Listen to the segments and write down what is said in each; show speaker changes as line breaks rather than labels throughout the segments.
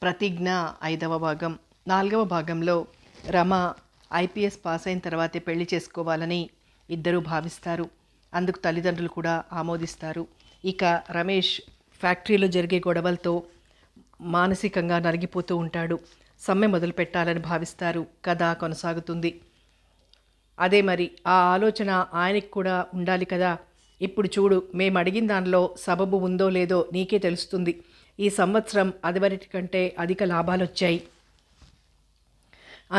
ప్రతిజ్ఞ 5వ భాగం. 4వ భాగంలో రమ ఐపీఎస్ పాస్ అయిన తర్వాతే పెళ్లి చేసుకోవాలని ఇద్దరూ భావిస్తారు. అందుకు తల్లిదండ్రులు కూడా ఆమోదిస్తారు. ఇక రమేష్ ఫ్యాక్టరీలో జరిగే గొడవలతో మానసికంగా నలిగిపోతూ ఉంటాడు. సమ్మె మొదలు పెట్టాలని భావిస్తారు. కథ కొనసాగుతుంది. అదే మరి ఆ ఆలోచన ఆయనకి కూడా ఉండాలి కదా. ఇప్పుడు చూడు, మేము అడిగిన దానిలో సబబు ఉందో లేదో నీకే తెలుస్తుంది. ఈ సంవత్సరం అదివరటి కంటే అధిక లాభాలు వచ్చాయి.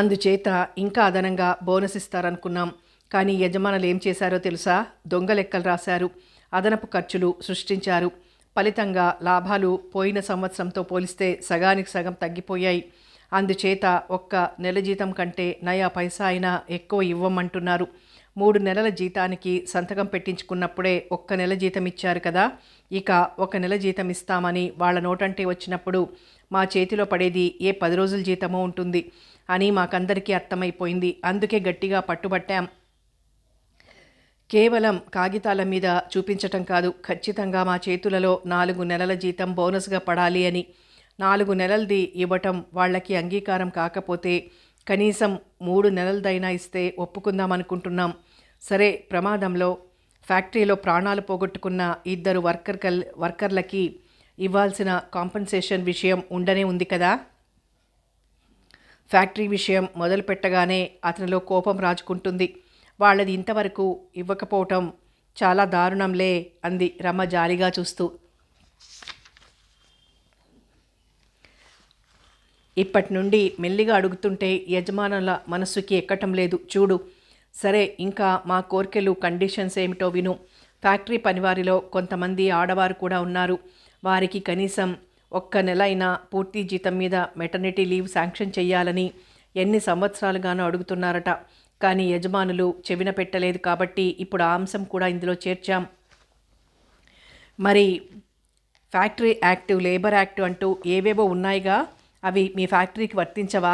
అందుచేత ఇంకా అదనంగా బోనస్ ఇస్తారనుకున్నాం. కానీ యజమానులు ఏం చేశారో తెలుసా? దొంగ లెక్కలు రాశారు. అదనపు ఖర్చులు సృష్టించారు. ఫలితంగా లాభాలు పోయిన సంవత్సరంతో పోలిస్తే సగానికి సగం తగ్గిపోయాయి. అందుచేత ఒక్క నెల జీతం కంటే నయా పైసా అయినా ఎక్కువ ఇవ్వమంటున్నారు. 3 నెలల జీతానికి సంతకం పెట్టించుకున్నప్పుడే ఒక్క నెల జీతం ఇచ్చారు కదా. ఇక 1 నెల జీతం ఇస్తామని వాళ్ళ నోటంటే వచ్చినప్పుడు మా చేతిలో పడేది ఏ 10 రోజుల జీతమో ఉంటుంది అని మాకందరికీ అర్థమైపోయింది. అందుకే గట్టిగా పట్టుబట్టాం. కేవలం కాగితాల మీద చూపించటం కాదు, ఖచ్చితంగా మా చేతులలో 4 నెలల జీతం బోనస్గా పడాలి అని. 4 నెలలది ఇవ్వటం వాళ్ళకి అంగీకారం కాకపోతే కనీసం 3 నెలలదైనా ఇస్తే ఒప్పుకుందామనుకుంటున్నాం. సరే, ప్రమాదంలో ఫ్యాక్టరీలో ప్రాణాలు పోగొట్టుకున్న 2 వర్కర్లకి ఇవ్వాల్సిన కాంపెన్సేషన్ విషయం ఉండనే ఉంది కదా. ఫ్యాక్టరీ విషయం మొదలు పెట్టగానే అతనిలో కోపం రాజుకుంటుంది. వాళ్ళది ఇంతవరకు ఇవ్వకపోవటం చాలా దారుణంలే అంది రమ జాలిగా చూస్తూ. ఇప్పటి నుండి మెల్లిగా అడుగుతుంటే యజమానుల మనస్సుకి ఎక్కటం లేదు చూడు. సరే, ఇంకా మా కోరికలు కండిషన్స్ ఏమిటో విను. ఫ్యాక్టరీ పనివారిలో కొంతమంది ఆడవారు కూడా ఉన్నారు. వారికి కనీసం 1 నెల అయినా పూర్తి జీతం మీద మెటర్నిటీ లీవ్ శాంక్షన్ చెయ్యాలని ఎన్ని సంవత్సరాలుగానో అడుగుతున్నారట. కానీ యజమానులు చెవిన పెట్టలేదు కాబట్టి ఇప్పుడు ఆ అంశం కూడా ఇందులో చేర్చాం. మరి ఫ్యాక్టరీ యాక్ట్, లేబర్ యాక్ట్ అంటూ ఏవేవో ఉన్నాయిగా, అవి మీ ఫ్యాక్టరీకి వర్తించవా?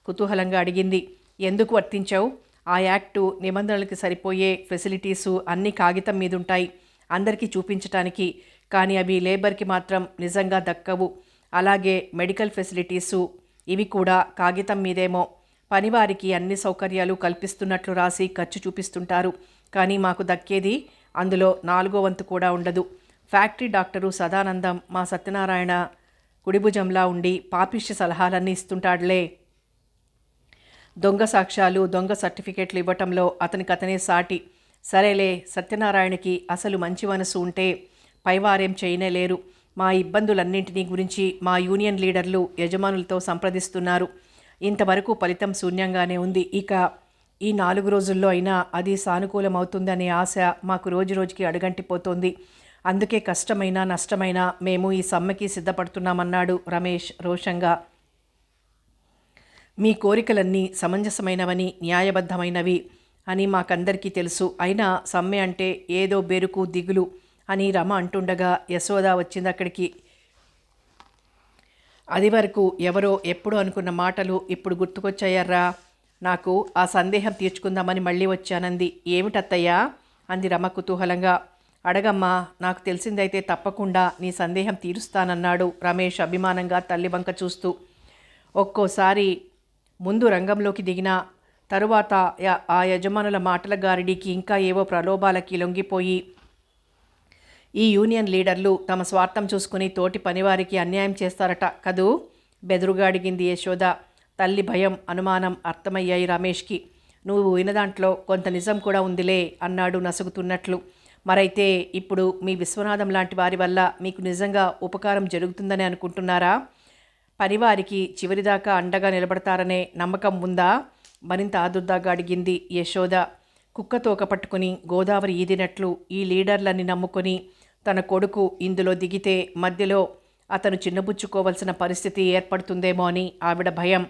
కుతూహలంగా అడిగింది. ఎందుకు వర్తించవు? ఆ యాక్టు నిబంధనలకి సరిపోయే ఫెసిలిటీసు అన్నీ కాగితం మీద ఉంటాయి అందరికీ చూపించటానికి. కానీ అవి లేబర్కి మాత్రం నిజంగా దక్కవు. అలాగే మెడికల్ ఫెసిలిటీసు, ఇవి కూడా కాగితం మీదేమో. పనివారికి అన్ని సౌకర్యాలు కల్పిస్తున్నట్లు రాసి ఖర్చు చూపిస్తుంటారు. కానీ మాకు దక్కేది అందులో 4వ వంతు కూడా ఉండదు. ఫ్యాక్టరీ డాక్టరు సదానందం మా సత్యనారాయణ కుడిభుజంలా ఉండి పాపిష్టి సలహాలన్నీ ఇస్తుంటాడులే. దొంగ సాక్ష్యాలు, దొంగ సర్టిఫికేట్లు ఇవ్వటంలో అతనికతనే సాటి. సరేలే, సత్యనారాయణకి అసలు మంచి మనసు ఉంటే పైవారేం చేయనేలేరు. మా ఇబ్బందులన్నింటినీ గురించి మా యూనియన్ లీడర్లు యజమానులతో సంప్రదిస్తున్నారు. ఇంతవరకు ఫలితం శూన్యంగానే ఉంది. ఇక ఈ 4 రోజుల్లో అయినా అది సానుకూలమవుతుందనే ఆశ మాకు రోజురోజుకి అడుగంటిపోతోంది. అందుకే కష్టమైనా నష్టమైనా మేము ఈ సమ్మెకి సిద్ధపడుతున్నామన్నాడు రమేష్ రోషంగా. మీ కోరికలన్నీ సమంజసమైనవని, న్యాయబద్ధమైనవి అని మాకందరికీ తెలుసు. అయినా సమ్మె అంటే ఏదో బెరుకు, దిగులు అని రమ అంటుండగా యశోద వచ్చింది అక్కడికి. అది వరకు ఎవరో ఎప్పుడు అనుకున్న మాటలు ఇప్పుడు గుర్తుకొచ్చాయర్రా. నాకు ఆ సందేహం తీర్చుకుందామని మళ్ళీ వచ్చానంది. ఏమిటత్తయ్యా అంది రమ కుతూహలంగా. అడగమ్మా, నాకు తెలిసిందైతే తప్పకుండా నీ సందేహం తీరుస్తానన్నాడు రమేష్ అభిమానంగా తల్లి వంక చూస్తూ. ఒక్కోసారి ముందు రంగంలోకి దిగిన తరువాత ఆ యజమానుల మాటల గారిడికి ఇంకా ఏవో ప్రలోభాలకి లొంగిపోయి ఈ యూనియన్ లీడర్లు తమ స్వార్థం చూసుకుని తోటి పనివారికి అన్యాయం చేస్తారట కదూ? బెదురుగా అడిగింది యశోద. తల్లి భయం, అనుమానం అర్థమయ్యాయి రమేష్కి. నువ్వు వినదాంట్లో కొంత నిజం కూడా ఉందిలే అన్నాడు నసుగుతున్నట్లు. మరైతే ఇప్పుడు మీ విశ్వనాథం లాంటి వారి వల్ల మీకు నిజంగా ఉపకారం జరుగుతుందని అనుకుంటున్నారా? పనివారికి చివరిదాకా అండగా నిలబడతారనే నమ్మకం ఉందా? మరింత ఆదుర్దాగా అడిగింది యశోద. కుక్కతోక పట్టుకుని గోదావరి ఈదినట్లు ఈ లీడర్లని నమ్ముకొని తన కొడుకు ఇందులో దిగితే మధ్యలో అతను చిన్నబుచ్చుకోవలసిన పరిస్థితి ఏర్పడుతుందేమో అని ఆవిడ భయం.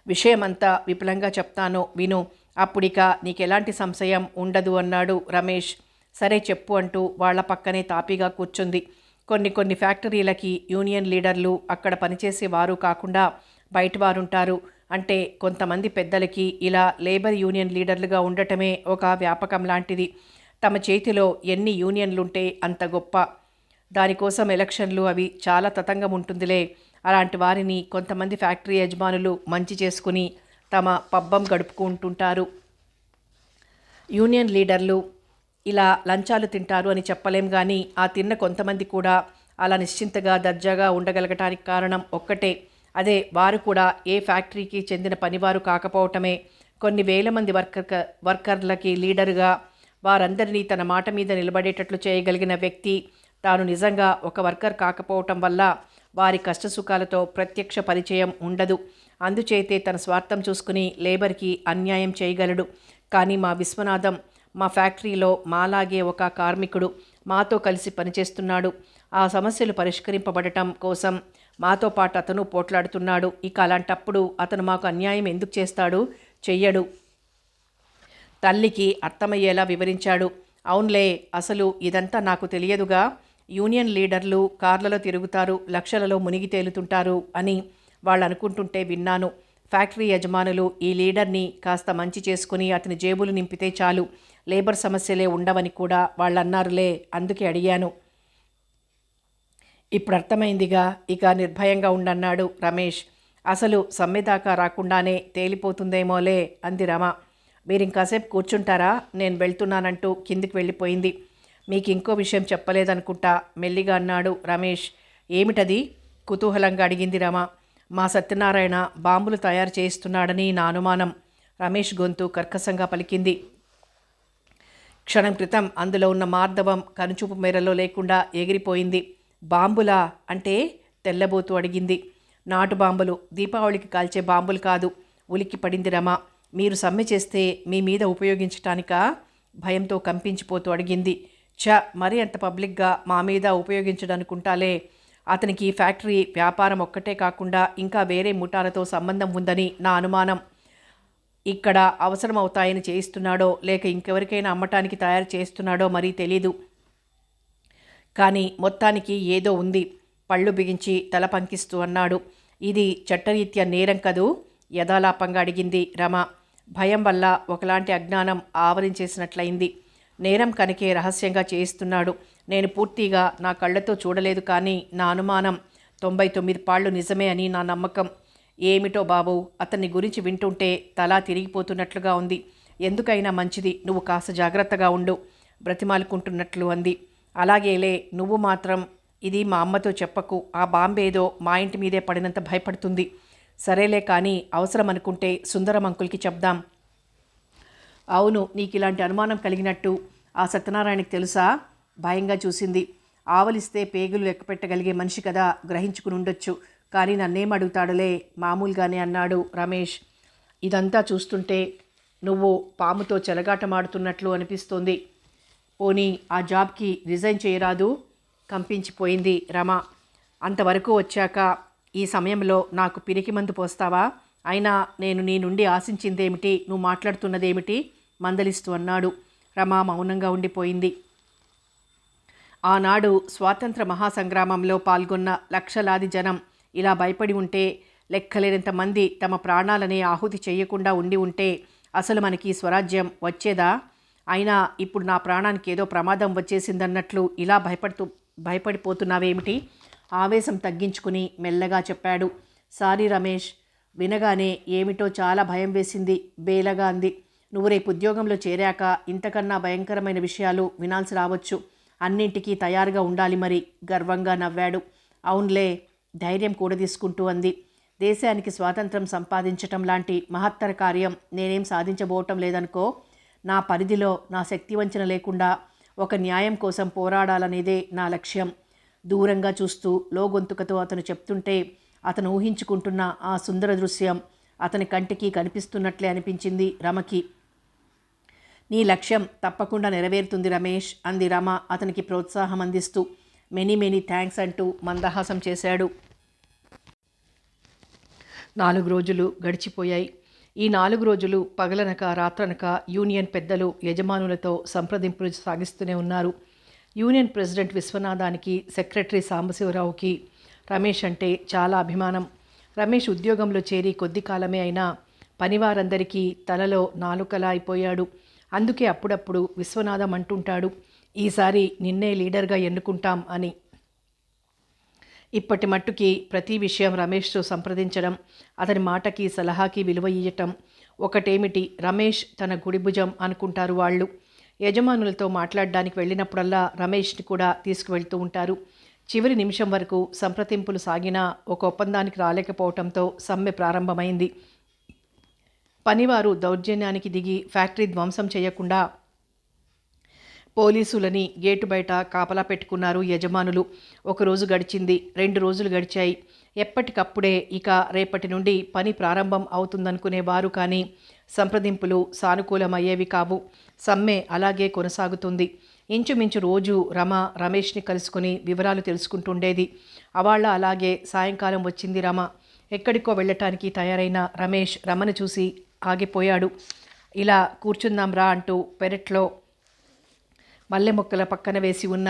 విషయమంతా విపులంగా చెప్తాను విను, అప్పుడిక నీకెలాంటి సంశయం ఉండదు అన్నాడు రమేష్. సరే చెప్పు అంటూ వాళ్ల పక్కనే తాపీగా కూర్చుంది. కొన్ని ఫ్యాక్టరీలకి యూనియన్ లీడర్లు అక్కడ పనిచేసే వారు కాకుండా బయట వారుంటారు. అంటే కొంతమంది పెద్దలకి ఇలా లేబర్ యూనియన్ లీడర్లుగా ఉండటమే ఒక వ్యాపకం లాంటిది. తమ చేతిలో ఎన్ని యూనియన్లుంటే అంత గొప్ప. దానికోసం ఎలక్షన్లు అవి చాలా తతంగం ఉంటుందిలే. అలాంటి వారిని కొంతమంది ఫ్యాక్టరీ యజమానులు మంచి చేసుకుని తమ పబ్బం గడుపుకుంటుంటారు. యూనియన్ లీడర్లు ఇలా లంచాలు తింటారు అని చెప్పలేం, కానీ ఆ తిన్న కొంతమంది కూడా అలా నిశ్చింతగా దర్జాగా ఉండగలగటానికి కారణం ఒక్కటే. అదే వారు కూడా ఏ ఫ్యాక్టరీకి చెందిన పనివారు కాకపోవటమే. కొన్ని వేల మంది వర్కర్లకి లీడరుగా వారందరినీ తన మాట మీద నిలబడేటట్లు చేయగలిగిన వ్యక్తి తాను నిజంగా ఒక వర్కర్ కాకపోవటం వల్ల వారి కష్టసుఖాలతో ప్రత్యక్ష పరిచయం ఉండదు. అందుచేతే తన స్వార్థం చూసుకుని లేబర్కి అన్యాయం చేయగలడు. కానీ మా విశ్వనాథం మా ఫ్యాక్టరీలో మాలాగే ఒక కార్మికుడు మాతో కలిసి పనిచేస్తున్నాడు. ఆ సమస్యలు పరిష్కరింపబడటం కోసం మాతో పాటు అతను పోట్లాడుతున్నాడు. ఇక అలాంటప్పుడు అతను మాకు అన్యాయం ఎందుకు చేస్తాడు? చెయ్యడు. తల్లికి అర్థమయ్యేలా వివరించాడు. అవునులే, అసలు ఇదంతా నాకు తెలియదుగా. యూనియన్ లీడర్లు కార్లలో తిరుగుతారు, లక్షలలో మునిగి తేలుతుంటారు అని వాళ్ళు అనుకుంటుంటే విన్నాను. ఫ్యాక్టరీ యజమానులు ఈ లీడర్ని కాస్త మంచి చేసుకుని అతని జేబులు నింపితే చాలు, లేబర్ సమస్యలే ఉండవని కూడా వాళ్ళు అన్నారులే, అందుకే అడిగాను. ఇప్పుడు అర్థమైందిగా, ఇక నిర్భయంగా ఉండన్నాడు రమేష్. అసలు సమ్మె దాకా రాకుండానే తేలిపోతుందేమోలే అంది రమ. మీరింకాసేపు కూర్చుంటారా? నేను వెళ్తున్నానంటూ కిందికి వెళ్ళిపోయింది. మీకు ఇంకో విషయం చెప్పలేదనుకుంటా మెల్లిగా అన్నాడు రమేష్. ఏమిటది? కుతూహలంగా అడిగింది రమ. మా సత్యనారాయణ బాంబులు తయారు చేయిస్తున్నాడని నా అనుమానం. రమేష్ గొంతు కర్కశంగా పలికింది. క్షణం క్రితం అందులో ఉన్న మార్దవం కనుచూపు మేరలో లేకుండా ఎగిరిపోయింది. బాంబులా అంటే? తెల్లబోతూ అడిగింది. నాటు బాంబులు, దీపావళికి కాల్చే బాంబులు కాదు. ఉలిక్కి పడింది రమ. మీరు సమ్మె చేస్తే మీ మీద ఉపయోగించటానికా? భయంతో కంపించిపోతూ అడిగింది. మరీ అంత పబ్లిక్గా మా మీద ఉపయోగించడనుకుంటాలే. అతనికి ఫ్యాక్టరీ వ్యాపారం ఒక్కటే కాకుండా ఇంకా వేరే ముఠాలతో సంబంధం ఉందని నా అనుమానం. ఇక్కడ అవసరం అవుతాయని చేయిస్తున్నాడో లేక ఇంకెవరికైనా అమ్మటానికి తయారు చేస్తున్నాడో మరీ తెలీదు. కానీ మొత్తానికి ఏదో ఉంది. పళ్ళు బిగించి తల పంకిస్తూ అన్నాడు. ఇది చట్టరీత్యా నేరం కదూ? యథాలాపంగా అడిగింది రమ. భయం వల్ల ఒకలాంటి అజ్ఞానం ఆవరించేసినట్లయింది. నేరం కనుకే రహస్యంగా చేయిస్తున్నాడు. నేను పూర్తిగా నా కళ్ళతో చూడలేదు, కానీ నా అనుమానం 99 పాళ్ళు నిజమే అని నా నమ్మకం. ఏమిటో బాబు, అతన్ని గురించి వింటుంటే తలా తిరిగిపోతున్నట్లుగా ఉంది. ఎందుకైనా మంచిది నువ్వు కాస్త జాగ్రత్తగా ఉండు బ్రతిమాలుకుంటున్నట్లు అంది. అలాగేలే, నువ్వు మాత్రం ఇది మా అమ్మతో చెప్పకు. ఆ బాంబేదో మా ఇంటి మీదే పడినంత భయపడుతుంది. సరేలే, కానీ అవసరం అనుకుంటే సుందరం అంకుల్కి చెప్దాం. అవును, నీకు ఇలాంటి అనుమానం కలిగినట్టు ఆ సత్యనారాయణకి తెలుసా? భయంగా చూసింది. ఆవలిస్తే పేగులు లెక్కపెట్టగలిగే మనిషి కదా, గ్రహించుకుని ఉండొచ్చు. కానీ నన్నేం అడుగుతాడులే, మామూలుగానే అన్నాడు రమేష్. ఇదంతా చూస్తుంటే నువ్వు పాముతో చెలగాటమాడుతున్నట్లు అనిపిస్తోంది. పోనీ ఆ జాబ్కి రిజైన్ చేయరాదు? కంపించిపోయింది రమ. అంతవరకు వచ్చాక ఈ సమయంలో నాకు పిరికి మందు పోస్తావా? అయినా నేను నీ నుండి ఆశించిందేమిటి? నువ్వు మాట్లాడుతున్నదేమిటి? మందలిస్తూ అన్నాడు. రమ మౌనంగా ఉండిపోయింది. ఆనాడు స్వాతంత్ర మహాసంగ్రామంలో పాల్గొన్న లక్షలాది జనం ఇలా భయపడి ఉంటే, లెక్కలేనంత మంది తమ ప్రాణాలనే ఆహుతి చేయకుండా ఉండి ఉంటే అసలు మనకి స్వరాజ్యం వచ్చేదా? అయినా ఇప్పుడు నా ప్రాణానికి ఏదో ప్రమాదం వచ్చేసిందన్నట్లు ఇలా భయపడిపోతున్నావేమిటి? ఆవేశం తగ్గించుకుని మెల్లగా చెప్పాడు. సారీ రమేష్. వినగానే ఏమిటో చాలా భయం వేసింది. బేలగా అంది. నువ్వు రేపు ఉద్యోగంలో చేరాక ఇంతకన్నా భయంకరమైన విషయాలు వినాల్సి రావచ్చు. అన్నింటికీ తయారుగా ఉండాలి మరి. గర్వంగా నవ్వాడు. అవునులే, ధైర్యం కూడా తీసుకుంటూ అంది. దేశానికి స్వాతంత్రం సంపాదించటం లాంటి మహత్తర కార్యం నేనేం సాధించబోవటం లేదనుకో. నా పరిధిలో నా శక్తి వంచన లేకుండా ఒక న్యాయం కోసం పోరాడాలనేదే నా లక్ష్యం. దూరంగా చూస్తూ లోగొంతుకతో అతను చెప్తుంటే అతను ఊహించుకుంటున్న ఆ సుందర దృశ్యం అతని కంటికి కనిపిస్తున్నట్లే అనిపించింది రమకి. నీ లక్ష్యం తప్పకుండా నెరవేరుతుంది రమేష్ అంది రమ అతనికి ప్రోత్సాహం అందిస్తూ. మెనీ థ్యాంక్స్ అంటూ మందహాసం చేశాడు. 4 రోజులు గడిచిపోయాయి. ఈ 4 రోజులు పగలనక రాత్రనక యూనియన్ పెద్దలు యజమానులతో సంప్రదింపులు సాగిస్తూనే ఉన్నారు. యూనియన్ ప్రెసిడెంట్ విశ్వనాథానికి, సెక్రటరీ సాంబశివరావుకి రమేష్ అంటే చాలా అభిమానం. రమేష్ ఉద్యోగంలో చేరి కొద్ది కాలమే అయినా పనివారందరికీ తలలో నాలుకలా అయిపోయాడు. అందుకే అప్పుడప్పుడు విశ్వనాథం అంటుంటాడు, ఈసారి నిన్నే లీడర్గా ఎన్నుకుంటాం అని. ఇప్పటి మట్టుకి ప్రతి విషయం రమేష్తో సంప్రదించడం, అతని మాటకి సలహాకి విలువ ఇయ్యటం. ఒకటేమిటి, రమేష్ తన గుడిభుజం అనుకుంటారు వాళ్ళు. యజమానులతో మాట్లాడడానికి వెళ్ళినప్పుడల్లా రమేష్ని కూడా తీసుకువెళ్తూ ఉంటారు. చివరి నిమిషం వరకు సంప్రదింపులు సాగినా ఒక ఒప్పందానికి రాలేకపోవడంతో సమ్మె ప్రారంభమైంది. పనివారు దౌర్జన్యానికి దిగి ఫ్యాక్టరీ ధ్వంసం చేయకుండా పోలీసులని గేటు బయట కాపలా పెట్టుకున్నారు యజమానులు. ఒకరోజు గడిచింది, 2 రోజులు గడిచాయి. ఎప్పటికప్పుడే ఇక రేపటి నుండి పని ప్రారంభం అవుతుందనుకునేవారు, కానీ సంప్రదింపులు సానుకూలమయ్యేవి కావు. సమ్మె అలాగే కొనసాగుతుంది. ఇంచుమించు రోజు రమేష్ని కలుసుకుని వివరాలు తెలుసుకుంటుండేది. అవాళ్ళ అలాగే సాయంకాలం వచ్చింది రమ. ఎక్కడికో వెళ్ళటానికి తయారైన రమేష్ రమను చూసి ఆగిపోయాడు. ఇలా కూర్చుందాం రా అంటూ పెరట్లో మల్లె మొక్కల పక్కన వేసి ఉన్న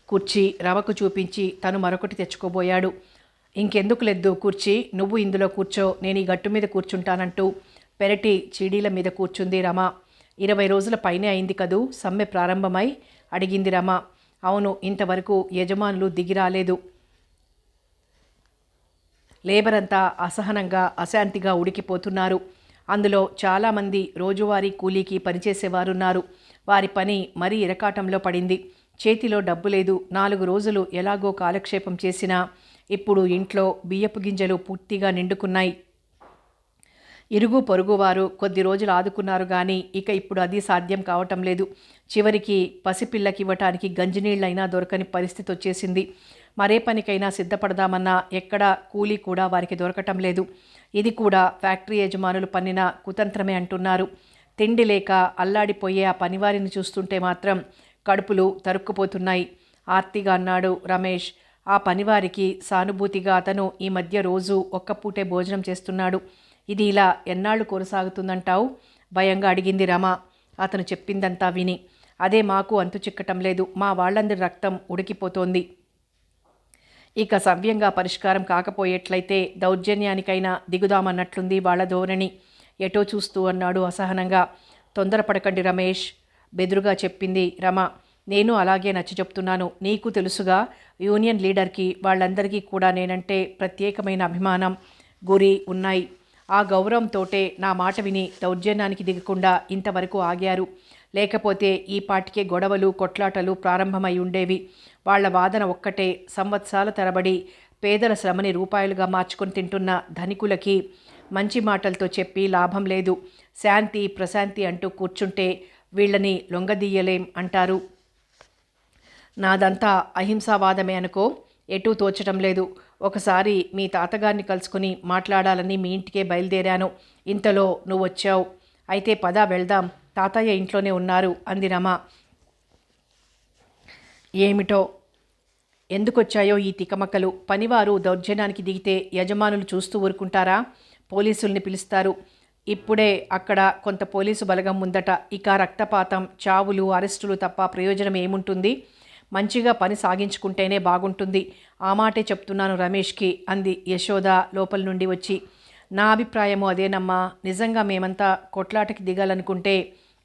కుర్చీ రమకు చూపించి తను మరొకటి తెచ్చుకోబోయాడు. ఇంకెందుకు లేదు కుర్చీ, నువ్వు ఇందులో కూర్చో, నేను ఈ గట్టు మీద కూర్చుంటానంటూ పెరటి చీడీల మీద కూర్చుంది రమ. 20 రోజుల పైనే అయింది కదూ సమ్మె ప్రారంభమై అడిగింది రమ. అవును, ఇంతవరకు యజమానులు దిగి రాలేదు. లేబర్ అంతా అసహనంగా అశాంతిగా ఉడికిపోతున్నారు. అందులో చాలామంది రోజువారీ కూలీకి పనిచేసేవారున్నారు. వారి పని మరీ ఇరకాటంలో పడింది. చేతిలో డబ్బు లేదు. 4 రోజులు ఎలాగో కాలక్షేపం చేసినా ఇప్పుడు ఇంట్లో బియ్యపు గింజలు పూర్తిగా నిండుకున్నాయి. ఇరుగు పొరుగువారు కొద్ది రోజులు ఆదుకున్నారు, కానీ ఇక ఇప్పుడు అది సాధ్యం కావటం లేదు. చివరికి పసిపిల్లకి ఇవ్వటానికి గంజినీళ్ళైనా దొరకని పరిస్థితి వచ్చేసింది. మరే పనికైనా సిద్ధపడదామన్నా ఎక్కడా కూలీ కూడా వారికి దొరకటం లేదు. ఇది కూడా ఫ్యాక్టరీ యజమానులు పన్నిన కుతంత్రమే అంటున్నారు. తిండి లేక అల్లాడిపోయే ఆ పనివారిని చూస్తుంటే మాత్రం కడుపులు తరుక్కుపోతున్నాయి. ఆర్తిగా అన్నాడు రమేష్. ఆ పనివారికి సానుభూతిగా అతను ఈ మధ్య రోజు ఒక్కపూటే భోజనం చేస్తున్నాడు. ఇది ఇలా ఎన్నాళ్ళు కొనసాగుతుందంటావు? భయంగా అడిగింది రమ అతను చెప్పిందంతా విని. అదే మాకు అంతు చిక్కటం లేదు. మా వాళ్ళందరి రక్తం ఉడికిపోతోంది. ఇక సవ్యంగా పరిష్కారం కాకపోయేట్లయితే దౌర్జన్యానికైనా దిగుదామన్నట్లుంది వాళ్ళ ధోరణి. ఎటో చూస్తూ అన్నాడు అసహనంగా. తొందరపడకండి రమేష్, బెదురుగా చెప్పింది రమ. నేను అలాగే నచ్చ చెప్తున్నాను. నీకు తెలుసుగా, యూనియన్ లీడర్కి వాళ్ళందరికీ కూడా నేనంటే ప్రత్యేకమైన అభిమానం, గురి ఉన్నాయి. ఆ గౌరవంతోటే నా మాట విని దౌర్జన్యానికి దిగకుండా ఇంతవరకు ఆగారు. లేకపోతే ఈ పాటికే గొడవలు కొట్లాటలు ప్రారంభమై ఉండేవి. వాళ్ల వాదన ఒక్కటే, సంవత్సరాల తరబడి పేదల శ్రమని రూపాయలుగా మార్చుకొని తింటున్న ధనికులకి మంచి మాటలతో చెప్పి లాభం లేదు. శాంతి ప్రశాంతి అంటూ కూర్చుంటే వీళ్ళని లొంగదీయలేం అంటారు. నాదంతా అహింసావాదమే అనుకో. ఎటూ తోచటం లేదు. ఒకసారి మీ తాతగారిని కలుసుకుని మాట్లాడాలని మీ ఇంటికే బయలుదేరాను. ఇంతలో నువ్వు వచ్చావు. అయితే పద వెళ్దాం, తాతయ్య ఇంట్లోనే ఉన్నారు అంది రమ. ఏమిటో ఎందుకొచ్చాయో ఈ తికమకలు. పనివారు దౌర్జన్యానికి దిగితే యజమానులు చూస్తూ ఊరుకుంటారా? పోలీసుల్ని పిలుస్తారు. ఇప్పుడే అక్కడ కొంత పోలీసు బలగం ఉందట. ఇక రక్తపాతం, చావులు, అరెస్టులు తప్ప ప్రయోజనం ఏముంటుంది? మంచిగా పని సాగించుకుంటేనే బాగుంటుంది. ఆ మాటే చెప్తున్నాను రమేష్కి అంది యశోద లోపల నుండి వచ్చి. నా అభిప్రాయము అదేనమ్మా. నిజంగా మేమంతా కొట్లాటకి దిగాలనుకుంటే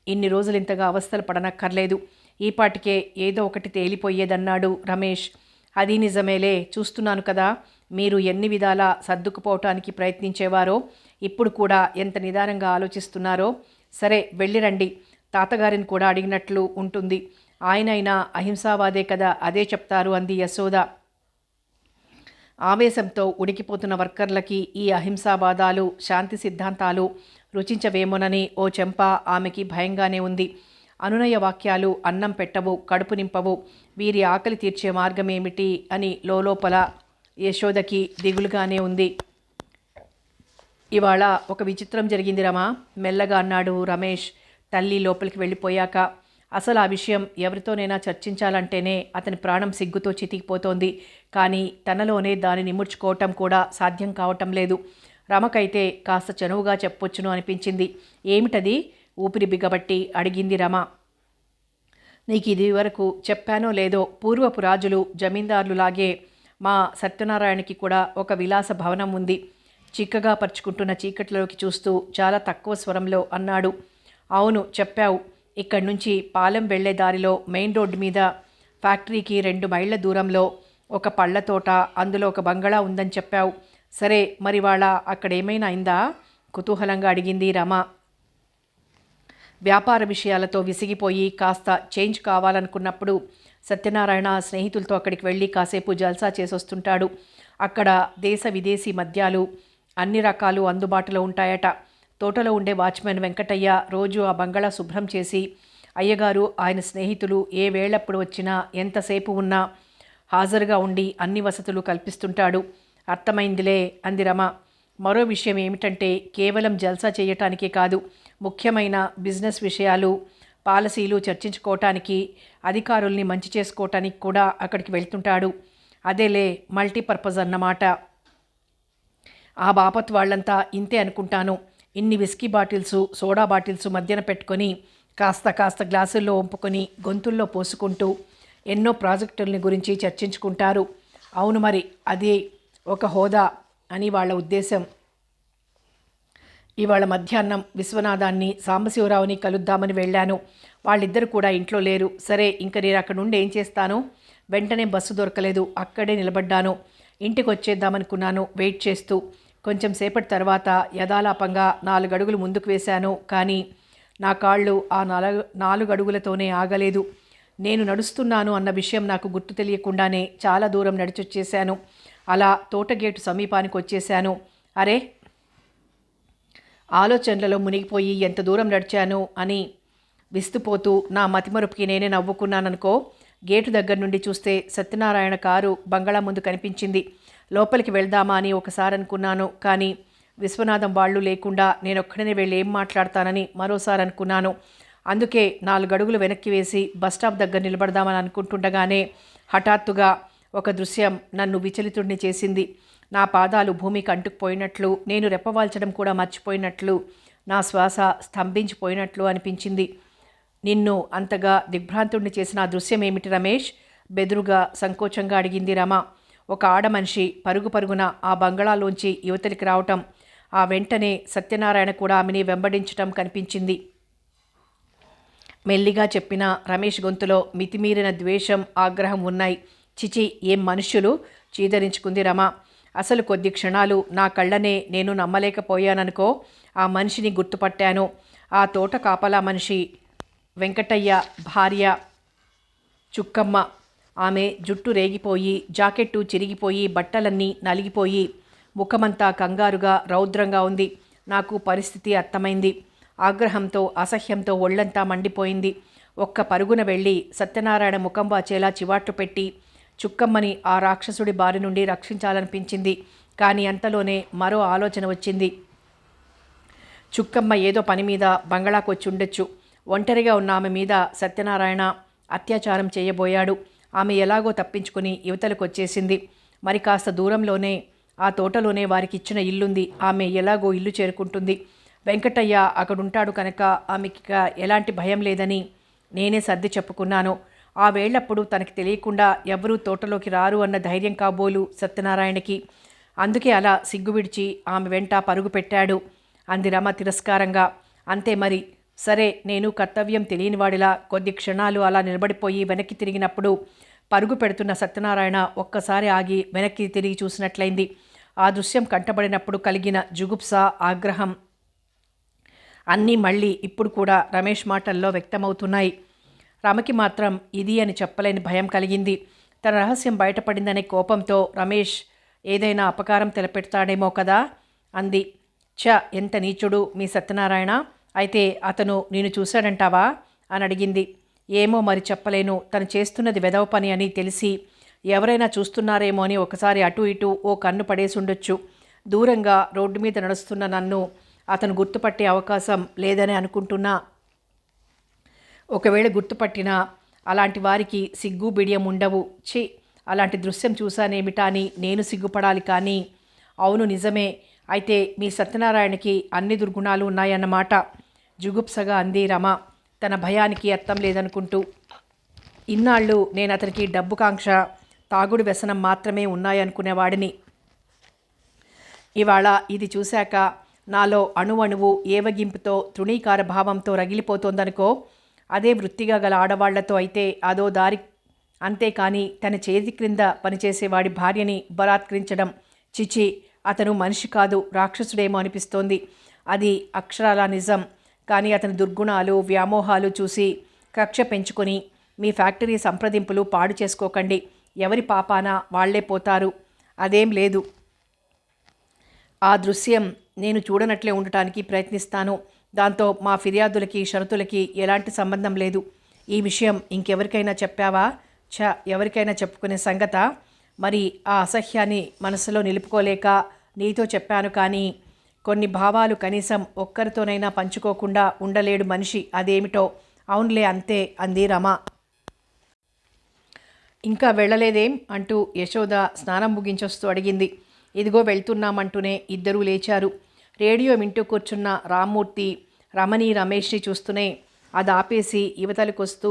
ఇన్ని రోజులు ఇంతగా అవస్థలు పడనక్కర్లేదు. ఈపాటికే ఏదో ఒకటి తేలిపోయేదన్నాడు రమేష్. అది నిజమేలే, చూస్తున్నాను కదా మీరు ఎన్ని విధాలా సర్దుకుపోవటానికి ప్రయత్నించేవారో, ఇప్పుడు కూడా ఎంత నిదానంగా ఆలోచిస్తున్నారో. సరే వెళ్ళిరండి, తాతగారిని కూడా అడిగినట్లు ఉంటుంది. ఆయనైనా అహింసావాదే కదా, అదే చెప్తారు అంది యశోద. ఆవేశంతో ఉడికిపోతున్న వర్కర్లకి ఈ అహింసావాదాలు, శాంతి సిద్ధాంతాలు రుచించవేమోనని ఓ చెంప ఆమెకి భయంగానే ఉంది. అనునయ వాక్యాలు అన్నం పెట్టవు, కడుపు నింపవు. వీరి ఆకలి తీర్చే మార్గమేమిటి అని లోపల యశోదకి దిగులుగానే ఉంది. ఇవాళ ఒక విచిత్రం జరిగింది రమా, మెల్లగా అన్నాడు రమేష్ తల్లి లోపలికి వెళ్ళిపోయాక. అసలు ఆ విషయం ఎవరితోనైనా చర్చించాలంటేనే అతని ప్రాణం సిగ్గుతో చితికిపోతోంది. కానీ తనలోనే దానిని ఇముడ్చుకోవటం కూడా సాధ్యం కావటం లేదు. రమకైతే కాస్త చనువుగా చెప్పొచ్చును అనిపించింది. ఏమిటది? ఊపిరి బిగబట్టి అడిగింది రమ. నీకు ఇది వరకు చెప్పానో లేదో, పూర్వపు రాజులు జమీందారులులాగే మా సత్యనారాయణకి కూడా ఒక విలాస భవనం ఉంది. చిక్కగా పరుచుకుంటున్న చీకట్లోకి చూస్తూ చాలా తక్కువ స్వరంలో అన్నాడు. అవును చెప్పావు. ఇక్కడి నుంచి పాలెం వెళ్లే దారిలో మెయిన్ రోడ్డు మీద ఫ్యాక్టరీకి 2 మైళ్ళ దూరంలో ఒక పళ్ళ తోట, అందులో ఒక బంగళా ఉందని చెప్పావు. సరే, మరి వాళ్ళ అక్కడ ఏమైనా అయిందా? కుతూహలంగా అడిగింది రమ. వ్యాపార విషయాలతో విసిగిపోయి కాస్త చేంజ్ కావాలనుకున్నప్పుడు సత్యనారాయణ స్నేహితులతో అక్కడికి వెళ్ళి కాసేపు జల్సా చేసొస్తుంటాడు. అక్కడ దేశ విదేశీ మద్యాలు అన్ని రకాలు అందుబాటులో ఉంటాయట. తోటలో ఉండే వాచ్మెన్ వెంకటయ్య రోజు ఆ బంగళా శుభ్రం చేసి అయ్యగారు ఆయన స్నేహితులు ఏ వేళప్పుడు వచ్చినా ఎంతసేపు ఉన్నా హాజరుగా ఉండి అన్ని వసతులు కల్పిస్తుంటాడు. అర్థమైందిలే అంది రమ. మరో విషయం ఏమిటంటే కేవలం జల్సా చేయటానికే కాదు, ముఖ్యమైన బిజినెస్ విషయాలు పాలసీలు చర్చించుకోవటానికి అధికారుల్ని మంచి చేసుకోవటానికి కూడా అక్కడికి వెళ్తుంటాడు. అదేలే మల్టీపర్పస్ అన్నమాట. ఆ బాపత్ వాళ్ళంతా ఇంతే అనుకుంటాను. ఇన్ని విస్కీ బాటిల్సు సోడా బాటిల్సు మధ్యన పెట్టుకొని కాస్త కాస్త గ్లాసుల్లో వంపుకొని గొంతుల్లో పోసుకుంటూ ఎన్నో ప్రాజెక్టుల్ని గురించి చర్చించుకుంటారు. అవును, మరి అది ఒక హోదా అని వాళ్ళ ఉద్దేశం. ఇవాళ మధ్యాహ్నం విశ్వనాథాన్ని సాంబశివరావుని కలుద్దామని వెళ్ళాను. వాళ్ళిద్దరు కూడా ఇంట్లో లేరు. సరే, ఇంక నేను అక్కడ నుండి ఏం చేస్తాను? వెంటనే బస్సు దొరకలేదు. అక్కడే నిలబడ్డాను. ఇంటికి వచ్చేద్దామనుకున్నాను వెయిట్ చేస్తూ. కొంచెం సేపటి తర్వాత యథాలాపంగా 4 అడుగులు ముందుకు వేశాను. కానీ నా కాళ్ళు ఆ 4 అడుగులతోనే ఆగలేదు. నేను నడుస్తున్నాను అన్న విషయం నాకు గుర్తు తెలియకుండానే చాలా దూరం నడిచొచ్చేశాను. అలా తోటగేటు సమీపానికి వచ్చేశాను. అరే, ఆలోచనలలో మునిగిపోయి ఎంత దూరం నడిచాను అని విస్తుపోతూ నా మతిమరుపుకి నేనే నవ్వుకున్నాననుకో. గేటు దగ్గర నుండి చూస్తే సత్యనారాయణ కారు బంగళా ముందు కనిపించింది. లోపలికి వెళ్దామా అని ఒకసారి అనుకున్నాను. కానీ విశ్వనాథం వాళ్ళు లేకుండా నేనొక్కడనే వెళ్ళి ఏం మాట్లాడతానని మరోసారి అనుకున్నాను. అందుకే 4 అడుగులు వెనక్కి వేసి బస్టాప్ దగ్గర నిలబడదామని అనుకుంటుండగానే హఠాత్తుగా ఒక దృశ్యం నన్ను విచలితుడిని చేసింది. నా పాదాలు భూమికి అంటుకుపోయినట్లు, నేను రెప్పవాల్చడం కూడా మర్చిపోయినట్లు, నా శ్వాస స్తంభించిపోయినట్లు అనిపించింది. నిన్ను అంతగా దిగ్భ్రాంతుడిని చేసిన ఆ దృశ్యం ఏమిటి రమేష్? బెదురుగా సంకోచంగా అడిగింది రమ. ఒక ఆడమనిషి పరుగు పరుగున ఆ బంగళాలోంచి యువతలికి రావటం, ఆ వెంటనే సత్యనారాయణ కూడా ఆమెని వెంబడించటం కనిపించింది. మెల్లిగా చెప్పిన రమేష్ గొంతులో మితిమీరిన ద్వేషం, ఆగ్రహం ఉన్నాయి. చిచి, ఏం మనుష్యులు! చీదరించుకుంది రమ. అసలు కొద్ది క్షణాలు నా కళ్ళనే నేను నమ్మలేకపోయాననుకో. ఆ మనిషిని గుర్తుపట్టాను. ఆ తోట కాపలా మనిషి వెంకటయ్య భార్య చుక్కమ్మ. ఆమె జుట్టు రేగిపోయి, జాకెట్టు చిరిగిపోయి, బట్టలన్నీ నలిగిపోయి, ముఖమంతా కంగారుగా రౌద్రంగా ఉంది. నాకు పరిస్థితి అర్థమైంది. ఆగ్రహంతో అసహ్యంతో ఒళ్ళంతా మండిపోయింది. ఒక్క పరుగున వెళ్ళి సత్యనారాయణ ముఖం వాచేలా చివాట్లు పెట్టి చుక్కమ్మని ఆ రాక్షసుడి బారి నుండి రక్షించాలనిపించింది. కానీ అంతలోనే మరో ఆలోచన వచ్చింది. చుక్కమ్మ ఏదో పని మీద బంగళాకు వచ్చి ఉండొచ్చు. ఒంటరిగా ఉన్న ఆమె మీద సత్యనారాయణ అత్యాచారం చేయబోయాడు. ఆమె ఎలాగో తప్పించుకుని యువతలకు వచ్చేసింది. మరి కాస్త దూరంలోనే ఆ తోటలోనే వారికి ఇచ్చిన ఇల్లుంది. ఆమె ఎలాగో ఇల్లు చేరుకుంటుంది. వెంకటయ్య అక్కడుంటాడు కనుక ఆమెకి ఎలాంటి భయం లేదని నేనే సర్ది చెప్పుకున్నాను. ఆ వేళ్లప్పుడు తనకి తెలియకుండా ఎవరూ తోటలోకి రారు అన్న ధైర్యం కాబోలు సత్యనారాయణకి. అందుకే అలా సిగ్గు విడిచి ఆమె వెంట పరుగు పెట్టాడు అంది రమ తిరస్కారంగా. అంతే మరి. సరే, నేను కర్తవ్యం తెలియనివాడిలా కొద్ది క్షణాలు అలా నిలబడిపోయి వెనక్కి తిరిగినప్పుడు పరుగు పెడుతున్న సత్యనారాయణ ఒక్కసారి ఆగి వెనక్కి తిరిగి చూసినట్లయింది. ఆ దృశ్యం కంటబడినప్పుడు కలిగిన జుగుప్స, ఆగ్రహం అన్నీ మళ్ళీ ఇప్పుడు కూడా రమేష్ మాటల్లో వ్యక్తమవుతున్నాయి. రమకి మాత్రం ఇది అని చెప్పలేని భయం కలిగింది. తన రహస్యం బయటపడిందనే కోపంతో రమేష్ ఏదైనా అపకారం తలపెడతాడేమో కదా అంది. ఎంత నీచుడు మీ సత్యనారాయణ! అయితే అతను నేను చూశాడంటావా అని అడిగింది. ఏమో మరి చెప్పలేను. తను చేస్తున్నది వెధవ పని అని తెలిసి ఎవరైనా చూస్తున్నారేమో అని ఒకసారి అటు ఇటు ఓ కన్ను పడేసి ఉండొచ్చు. దూరంగా రోడ్డు మీద నడుస్తున్న నన్ను అతను గుర్తుపట్టే అవకాశం లేదని అనుకుంటున్నా. ఒకవేళ గుర్తుపట్టినా అలాంటి వారికి సిగ్గు బిడియం ఉండవు. అలాంటి దృశ్యం చూశానేమిటా అని నేను సిగ్గుపడాలి. కానీ అవును, నిజమే. అయితే మీ సత్యనారాయణకి అన్ని దుర్గుణాలు ఉన్నాయన్నమాట జుగుప్సగా అంది రమ, తన భయానికి అర్థం లేదనుకుంటూ. ఇన్నాళ్ళు నేను అతనికి డబ్బు కాంక్ష, తాగుడు వ్యసనం మాత్రమే ఉన్నాయనుకునేవాడిని. ఇవాళ ఇది చూశాక నాలో అణువణువు ఏవగింపుతో, తృణీకార భావంతో రగిలిపోతోందనుకో. అదే వృత్తిగా గల ఆడవాళ్లతో అయితే అదో దారి అంతేకాని తన చేతి క్రింద పనిచేసేవాడి భార్యని బలాత్కరించడం, చిచి, అతను మనిషి కాదు రాక్షసుడేమో అనిపిస్తోంది. అది అక్షరాల నిజం. కానీ అతని దుర్గుణాలు, వ్యామోహాలు చూసి కక్ష పెంచుకొని మీ ఫ్యాక్టరీ సంప్రదింపులు పాడు చేసుకోకండి. ఎవరి పాపాన వాళ్లే పోతారు. అదేం లేదు. ఆ దృశ్యం నేను చూడనట్లే ఉండటానికి ప్రయత్నిస్తాను. దాంతో మా ఫిర్యాదులకి, షరతులకి ఎలాంటి సంబంధం లేదు. ఈ విషయం ఇంకెవరికైనా చెప్పావా? ఎవరికైనా చెప్పుకునే సంగత? మరి ఆ అసహ్యాన్ని మనసులో నిలుపుకోలేక నీతో చెప్పాను. కానీ కొన్ని భావాలు కనీసం ఒక్కరితోనైనా పంచుకోకుండా ఉండలేడు మనిషి. అదేమిటో. అవునులే, అంతే అంది రమ. ఇంకా వెళ్ళలేదేం అంటూ యశోద స్నానం ముగించొస్తూ అడిగింది. ఇదిగో వెళ్తున్నామంటూనే ఇద్దరూ లేచారు. రేడియో వింటూ కూర్చున్న రామ్మూర్తి రమణి, రమేష్ని చూస్తూనే అది ఆపేసి యువతలకొస్తూ,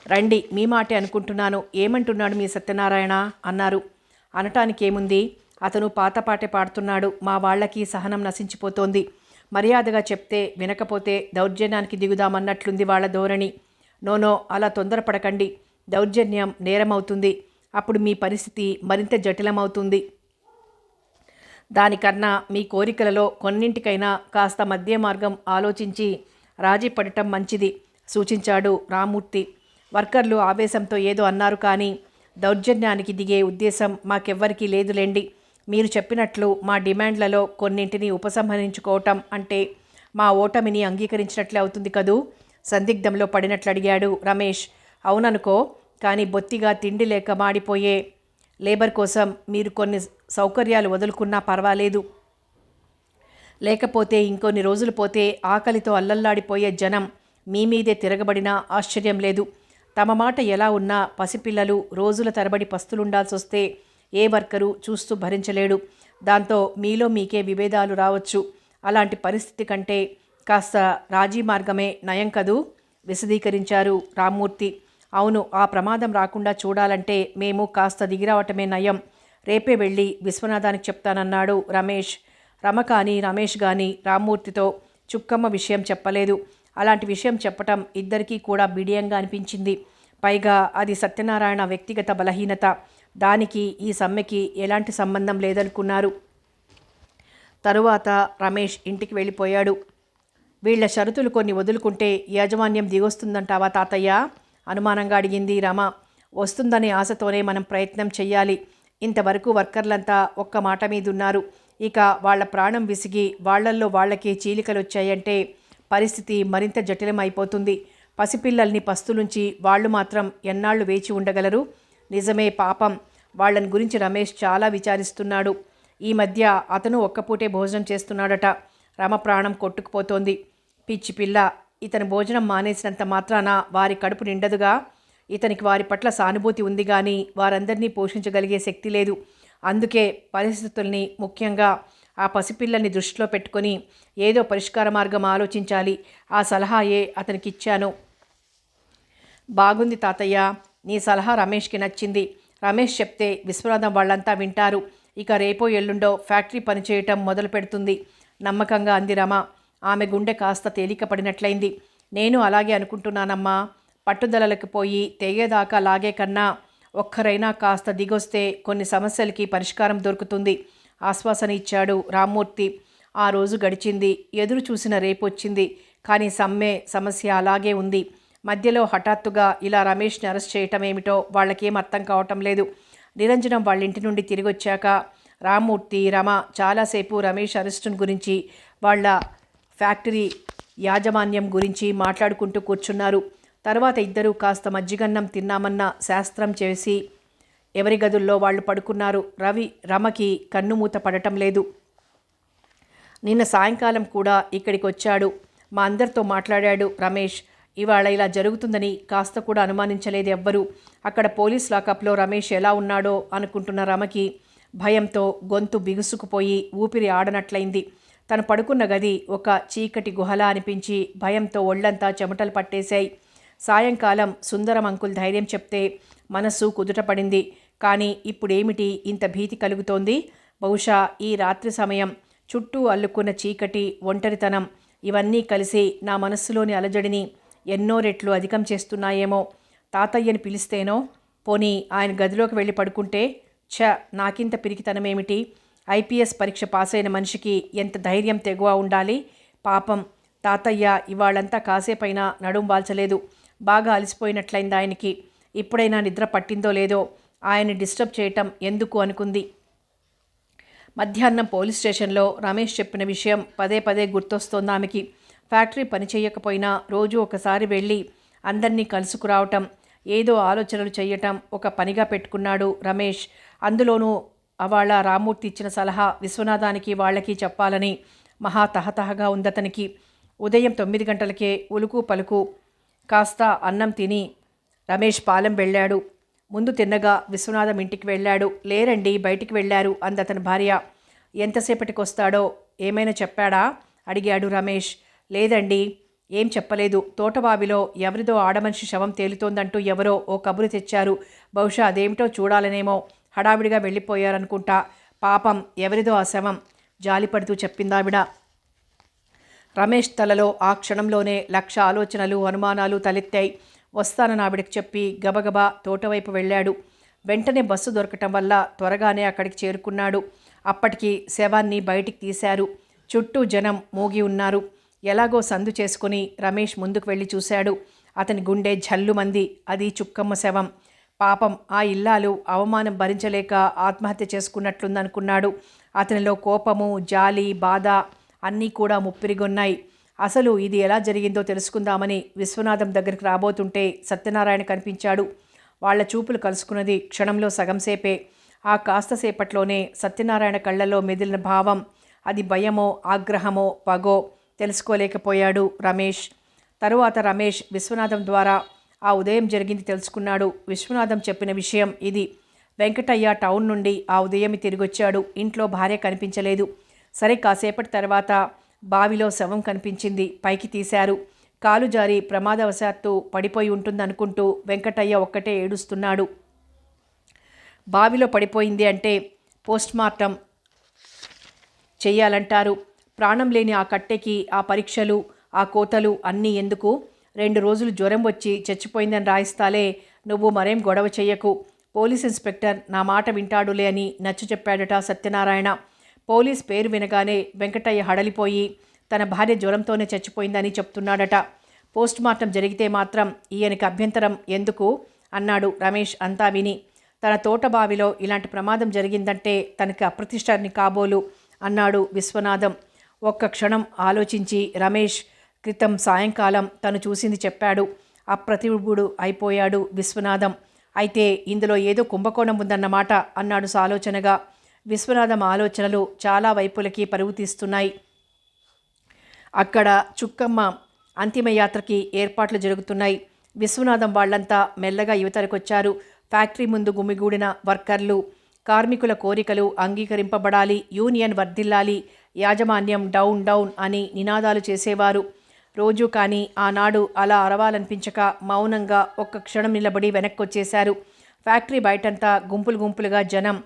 రండి, మీ మాటే అనుకుంటున్నాను. ఏమంటున్నాడు మీ సత్యనారాయణ అన్నారు. అనటానికేముంది, అతను పాతపాటే పాడుతున్నాడు. మా వాళ్ళకి సహనం నశించిపోతోంది. మర్యాదగా చెప్తే వినకపోతే దౌర్జన్యానికి దిగుదామన్నట్లుంది వాళ్ళ ధోరణి. నోనో, అలా తొందరపడకండి. దౌర్జన్యం నేరమవుతుంది. అప్పుడు మీ పరిస్థితి మరింత జటిలమవుతుంది. దానికన్నా మీ కోరికలలో కొన్నింటికైనా కాస్త మధ్య మార్గం ఆలోచించి రాజీ పడటం మంచిది సూచించాడు రామ్మూర్తి. వర్కర్లు ఆవేశంతో ఏదో అన్నారు, కానీ దౌర్జన్యానికి దిగే ఉద్దేశం మాకెవ్వరికీ లేదులేండి. మీరు చెప్పినట్లు మా డిమాండ్లలో కొన్నింటిని ఉపసంహరించుకోవటం అంటే మా ఓటమిని అంగీకరించినట్లే అవుతుంది కదూ? సందిగ్ధంలో పడినట్లు అడిగాడు రమేష్. అవుననుకో, కానీ బొత్తిగా తిండి లేక మాడిపోయే లేబర్ కోసం మీరు కొన్ని సౌకర్యాలు వదులుకున్నా పర్వాలేదు. లేకపోతే ఇంకొన్ని రోజులు పోతే ఆకలితో అల్లల్లాడిపోయే జనం మీ మీదే తిరగబడినా ఆశ్చర్యం లేదు. తమ మాట ఎలా ఉన్నా పసిపిల్లలు రోజుల తరబడి పస్తులుండాల్సి వస్తే ఏ వర్కరు చూస్తూ భరించలేడు. దాంతో మీలో మీకే విభేదాలు రావచ్చు. అలాంటి పరిస్థితి కంటే కాస్త రాజీ మార్గమే నయం కదూ విశదీకరించారు రామ్మూర్తి. అవును, ఆ ప్రమాదం రాకుండా చూడాలంటే మేము కాస్త దిగిరావటమే నయం. రేపే వెళ్ళి విశ్వనాథానికి చెప్తానన్నాడు రమేష్. రమ కానీ రమేష్ కానీ రామ్మూర్తితో చుక్కమ్మ విషయం చెప్పలేదు. అలాంటి విషయం చెప్పటం ఇద్దరికీ కూడా బిడియంగా అనిపించింది. పైగా అది సత్యనారాయణ వ్యక్తిగత బలహీనత. దానికి ఈ సమ్మెకి ఎలాంటి సంబంధం లేదనుకున్నారు. తరువాత రమేష్ ఇంటికి వెళ్ళిపోయాడు. వీళ్ల షరతులు కొన్ని వదులుకుంటే యాజమాన్యం దిగొస్తుందంటావా తాతయ్య? అనుమానంగా అడిగింది రమ. వస్తుందనే ఆశతోనే మనం ప్రయత్నం చెయ్యాలి. ఇంతవరకు వర్కర్లంతా ఒక్క మాట మీదున్నారు. ఇక వాళ్ల ప్రాణం విసిగి వాళ్లల్లో వాళ్లకే చీలికలు వచ్చాయంటే పరిస్థితి మరింత జటిలమైపోతుంది. పసిపిల్లల్ని పస్తులుంచి వాళ్ళు మాత్రం ఎన్నాళ్ళు వేచి ఉండగలరు? నిజమే, పాపం వాళ్ళని గురించి రమేష్ చాలా విచారిస్తున్నాడు. ఈ మధ్య అతను ఒక్కపూటే భోజనం చేస్తున్నాడట. రమ ప్రాణం కొట్టుకుపోతోంది. పిచ్చి పిల్ల, ఇతను భోజనం మానేసినంత మాత్రాన వారి కడుపు నిండదుగా. ఇతనికి వారి పట్ల సానుభూతి ఉంది, కానీ వారందరినీ పోషించగలిగే శక్తి లేదు. అందుకే పరిస్థితుల్ని, ముఖ్యంగా ఆ పసిపిల్లల్ని దృష్టిలో పెట్టుకొని ఏదో పరిష్కార మార్గం ఆలోచించాలి. ఆ సలహాయే అతనికిచ్చాను. బాగుంది తాతయ్య, నీ సలహా రమేష్కి నచ్చింది. రమేష్ చెప్తే విశ్వనాథం వాళ్ళంతా వింటారు. ఇక రేపో ఎల్లుండో ఫ్యాక్టరీ పనిచేయటం మొదలు పెడుతుంది నమ్మకంగా అంది రమ. ఆమె గుండె కాస్త తేలిక పడినట్లయింది. నేను అలాగే అనుకుంటున్నానమ్మా. పట్టుదలలకు పోయి తెగేదాకా లాగే కన్నా ఒక్కరైనా కాస్త దిగొస్తే కొన్ని సమస్యలకి పరిష్కారం దొరుకుతుంది ఆశ్వాసన ఇచ్చాడు రామ్మూర్తి. ఆ రోజు గడిచింది. ఎదురు చూసిన రేపొచ్చింది. కానీ సమ్మె సమస్య అలాగే ఉంది. మధ్యలో హఠాత్తుగా ఇలా రమేష్ని అరెస్ట్ చేయటం ఏమిటో వాళ్ళకేం అర్థం కావటం లేదు. నిరంజనం వాళ్ళ ఇంటి నుండి తిరిగొచ్చాక రామ్మూర్తి, రమ చాలాసేపు రమేష్ అరెస్టును గురించి, వాళ్ళ ఫ్యాక్టరీ యాజమాన్యం గురించి మాట్లాడుకుంటూ కూర్చున్నారు. తర్వాత ఇద్దరూ కాస్త మజ్జిగన్నం తిన్నామన్న శాస్త్రం చేసి ఎవరి గదుల్లో వాళ్ళు పడుకున్నారు. రమకి కన్నుమూత పడటం లేదు. నిన్న సాయంకాలం కూడా ఇక్కడికి వచ్చాడు. మా అందరితో మాట్లాడాడు రమేష్. ఇవాళ ఇలా జరుగుతుందని కాస్త కూడా అనుమానించలేదు ఎవ్వరూ. అక్కడ పోలీస్ లాకప్లో రమేష్ ఎలా ఉన్నాడో అనుకుంటున్న రమకి భయంతో గొంతు బిగుసుకుపోయి ఊపిరి ఆడనట్లయింది. తను పడుకున్న గది ఒక చీకటి గుహలా అనిపించి భయంతో ఒళ్లంతా చెమటలు పట్టేశాయి. సాయంకాలం సుందరం అంకుల్ ధైర్యం చెప్తే మనస్సు కుదుటపడింది. కానీ ఇప్పుడేమిటి ఇంత భీతి కలుగుతోంది? బహుశా ఈ రాత్రి సమయం, చుట్టూ అల్లుకున్న చీకటి, ఒంటరితనం ఇవన్నీ కలిసి నా మనస్సులోని అలజడిని ఎన్నో రెట్లు అధికం చేస్తున్నాయేమో. తాతయ్యని పిలిస్తేనో, పోనీ ఆయన గదిలోకి వెళ్ళి పడుకుంటే, నాకింత పిరికితనమేమిటి? ఐపీఎస్ పరీక్ష పాస్ అయిన మనిషికి ఎంత ధైర్యం తెగువ ఉండాలి. పాపం తాతయ్య ఇవాళంతా కాసేపైనా నడుం వాల్చలేదు. బాగా అలసిపోయినట్లయింది ఆయనకి. ఇప్పుడైనా నిద్ర పట్టిందో లేదో ఆయన్ని డిస్టర్బ్ చేయటం ఎందుకు అనుకుంది. మధ్యాహ్నం పోలీస్ స్టేషన్లో రమేష్ చెప్పిన విషయం పదే పదే గుర్తొస్తోంది ఆమెకి. ఫ్యాక్టరీ పని చేయకపోయినా రోజు ఒకసారి వెళ్ళి అందరినీ కలుసుకురావటం, ఏదో ఆలోచనలు చేయటం ఒక పనిగా పెట్టుకున్నాడు రమేష్. అందులోనూ అవాళ రామ్మూర్తి ఇచ్చిన సలహా విశ్వనాథానికి వాళ్ళకి చెప్పాలని మహా తహతహగా ఉందతనికి. ఉదయం 9 గంటలకే ఉలుకు పలుకు కాస్త అన్నం తిని రమేష్ పాలెం వెళ్ళాడు. ముందు తిన్నగా విశ్వనాథం ఇంటికి వెళ్ళాడు. లేరండి, బయటికి వెళ్ళారు అందతని భార్య. ఎంతసేపటికి వస్తాడో ఏమైనా చెప్పాడా అడిగాడు రమేష్. లేదండి, ఏం చెప్పలేదు. తోటబావిలో ఎవరిదో ఆడమనిషి శవం తేలుతోందంటూ ఎవరో ఓ కబురు తెచ్చారు. బహుశా అదేమిటో చూడాలనేమో హడావిడిగా వెళ్ళిపోయారనుకుంటా. పాపం ఎవరిదో ఆ శవం, జాలిపడుతూ చెప్పిందావిడ. రమేష్ తలలో ఆ క్షణంలోనే 1,00,000 ఆలోచనలు, అనుమానాలు తలెత్తాయి. వస్తానని ఆవిడకి చెప్పి గబగబా తోటవైపు వెళ్ళాడు. వెంటనే బస్సు దొరకటం వల్ల త్వరగానే అక్కడికి చేరుకున్నాడు. అప్పటికి శవాన్ని బయటికి తీశారు. చుట్టూ జనం మూగి ఉన్నారు. ఎలాగో సందు చేసుకుని రమేష్ ముందుకు వెళ్ళి చూశాడు. అతని గుండె జల్లుమంది. అది చుక్కమ్మ శవం. పాపం ఆ ఇల్లాలు అవమానం భరించలేక ఆత్మహత్య చేసుకున్నట్లుందనుకున్నాడు. అతనిలో కోపము, జాలి, బాధ అన్నీ కూడా ముప్పిరిగొన్నాయి. అసలు ఇది ఎలా జరిగిందో తెలుసుకుందామని విశ్వనాథం దగ్గరికి రాబోతుంటే సత్యనారాయణ కనిపించాడు. వాళ్ల చూపులు కలుసుకున్నది క్షణంలో సగంసేపే. ఆ కాస్తసేపట్లోనే సత్యనారాయణ కళ్ళల్లో మెదిలిన భావం, అది భయమో, ఆగ్రహమో, పగో తెలుసుకోలేకపోయాడు రమేష్. తరువాత రమేష్ విశ్వనాథం ద్వారా ఆ ఉదయం జరిగింది తెలుసుకున్నాడు. విశ్వనాథం చెప్పిన విషయం ఇది. వెంకటయ్య టౌన్ నుండి ఆ ఉదయం తిరిగొచ్చాడు. ఇంట్లో భార్య కనిపించలేదు. సరే, కాసేపటి తర్వాత బావిలో శవం కనిపించింది. పైకి తీశారు. కాలు జారి ప్రమాదవశాత్తు పడిపోయి ఉంటుందనుకుంటూ వెంకటయ్య ఒక్కటే ఏడుస్తున్నాడు. బావిలో పడిపోయింది అంటే పోస్ట్మార్టం చెయ్యాలంటారు. ప్రాణం లేని ఆ కట్టెకి ఆ పరీక్షలు, ఆ కోతలు అన్నీ ఎందుకు? 2 రోజులు జ్వరం వచ్చి చచ్చిపోయిందని రాయిస్తాలే, నువ్వు మరేం గొడవ చెయ్యకు. పోలీస్ ఇన్స్పెక్టర్ నా మాట వింటాడులే అని నచ్చ చెప్పాడట సత్యనారాయణ. పోలీస్ పేరు వినగానే వెంకటయ్య హడలిపోయి తన భార్య జ్వరంతోనే చచ్చిపోయిందని చెప్తున్నాడట. పోస్ట్మార్టం జరిగితే మాత్రం ఈయనకి అభ్యంతరం ఎందుకు అన్నాడు రమేష్ అంతా విని. తన తోట బావిలో ఇలాంటి ప్రమాదం జరిగిందంటే తనకి అప్రతిష్టాన్ని కాబోలు అన్నాడు విశ్వనాథం. ఒక్క క్షణం ఆలోచించి రమేష్ క్రితం సాయంకాలం తను చూసింది చెప్పాడు. అప్రతిభుడు అయిపోయాడు విశ్వనాథం. అయితే ఇందులో ఏదో కుంభకోణం ఉందన్నమాట అన్నాడు సాలోచనగా. విశ్వనాథం ఆలోచనలు చాలా వైపులకి పరుగు తీస్తున్నాయి. అక్కడ చుక్కమ్మ అంతిమయాత్రకి ఏర్పాట్లు జరుగుతున్నాయి. విశ్వనాథం వాళ్లంతా మెల్లగా యువతరకొచ్చారు. ఫ్యాక్టరీ ముందు గుమిగూడిన వర్కర్లు కార్మికుల కోరికలు అంగీకరింపబడాలి, యూనియన్ వర్ధిల్లాలి, యాజమాన్యం డౌన్ డౌన్ అని నినాదాలు చేసేవారు. రోజు కానీ ఆనాడు అలా అరవాలనిపించక మౌనంగా ఒక్క క్షణం నిలబడి వెనక్కొచ్చేశారు. ఫ్యాక్టరీ బయటంతా గుంపులు గుంపులుగా జనం,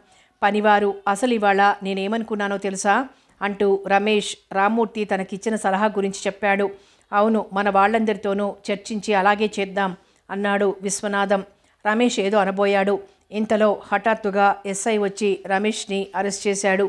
పనివారు. అసలు ఇవాళ నేనేమనుకున్నానో తెలుసా అంటూ రమేష్ రామ్మూర్తి తనకిచ్చిన సలహా గురించి చెప్పాడు. అవును, మన వాళ్ళందరితోనూ చర్చించి అలాగే చేద్దాం అన్నాడు విశ్వనాథం. రమేష్ ఏదో అనబోయాడు. ఇంతలో హఠాత్తుగా ఎస్ఐ వచ్చి రమేష్ని అరెస్ట్ చేశాడు.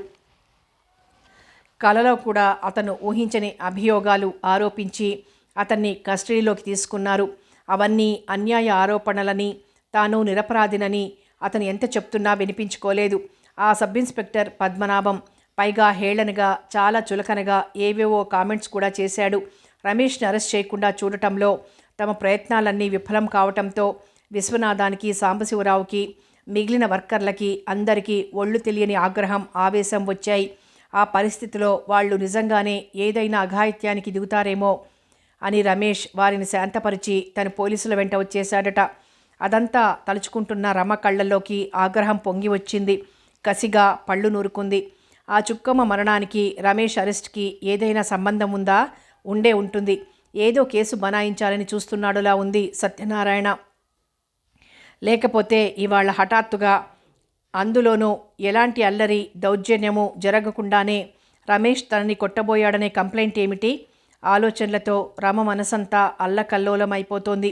కలలో కూడా అతను ఊహించని అభియోగాలు ఆరోపించి అతన్ని కస్టడీలోకి తీసుకున్నారు. అవన్నీ అన్యాయ ఆరోపణలని, తాను నిరపరాధినని అతను ఎంత చెప్తున్నా వినిపించుకోలేదు. ఆ సబ్ ఇన్స్పెక్టర్ పద్మనాభం పైగా హేళనగా, చాలా చులకనగా ఏవేవో కామెంట్స్ కూడా చేశాడు. రమేష్ని అరెస్ట్ చేయకుండా చూడటంలో తమ ప్రయత్నాలన్నీ విఫలం కావటంతో విశ్వనాథానికి, సాంబశివరావుకి, మిగిలిన వర్కర్లకి అందరికీ ఒళ్ళు తెలియని ఆగ్రహం, ఆవేశం వచ్చాయి. ఆ పరిస్థితిలో వాళ్ళు నిజంగానే ఏదైనా అఘాయిత్యానికి దిగుతారేమో అని రమేష్ వారిని శాంతపరిచి తన పోలీసుల వెంట వచ్చేశాడట. అదంతా తలుచుకుంటున్న రమ కళ్ళల్లోకి ఆగ్రహం పొంగి వచ్చింది. కసిగా పళ్ళు నూరుకుంది. ఆ చుక్కమ్మ మరణానికి రమేష్ అరెస్ట్కి ఏదైనా సంబంధం ఉందా? ఉండే ఉంటుంది. ఏదో కేసు బనాయించాలని చూస్తున్నాడులా ఉంది సత్యనారాయణ. లేకపోతే ఇవాళ హఠాత్తుగా, అందులోనూ ఎలాంటి అల్లరి దౌర్జన్యము జరగకుండానే రమేష్ తనని కొట్టబోయాడనే కంప్లైంట్ ఏమిటి? ఆలోచనలతో రమ మనసంతా అల్లకల్లోలం అయిపోతోంది.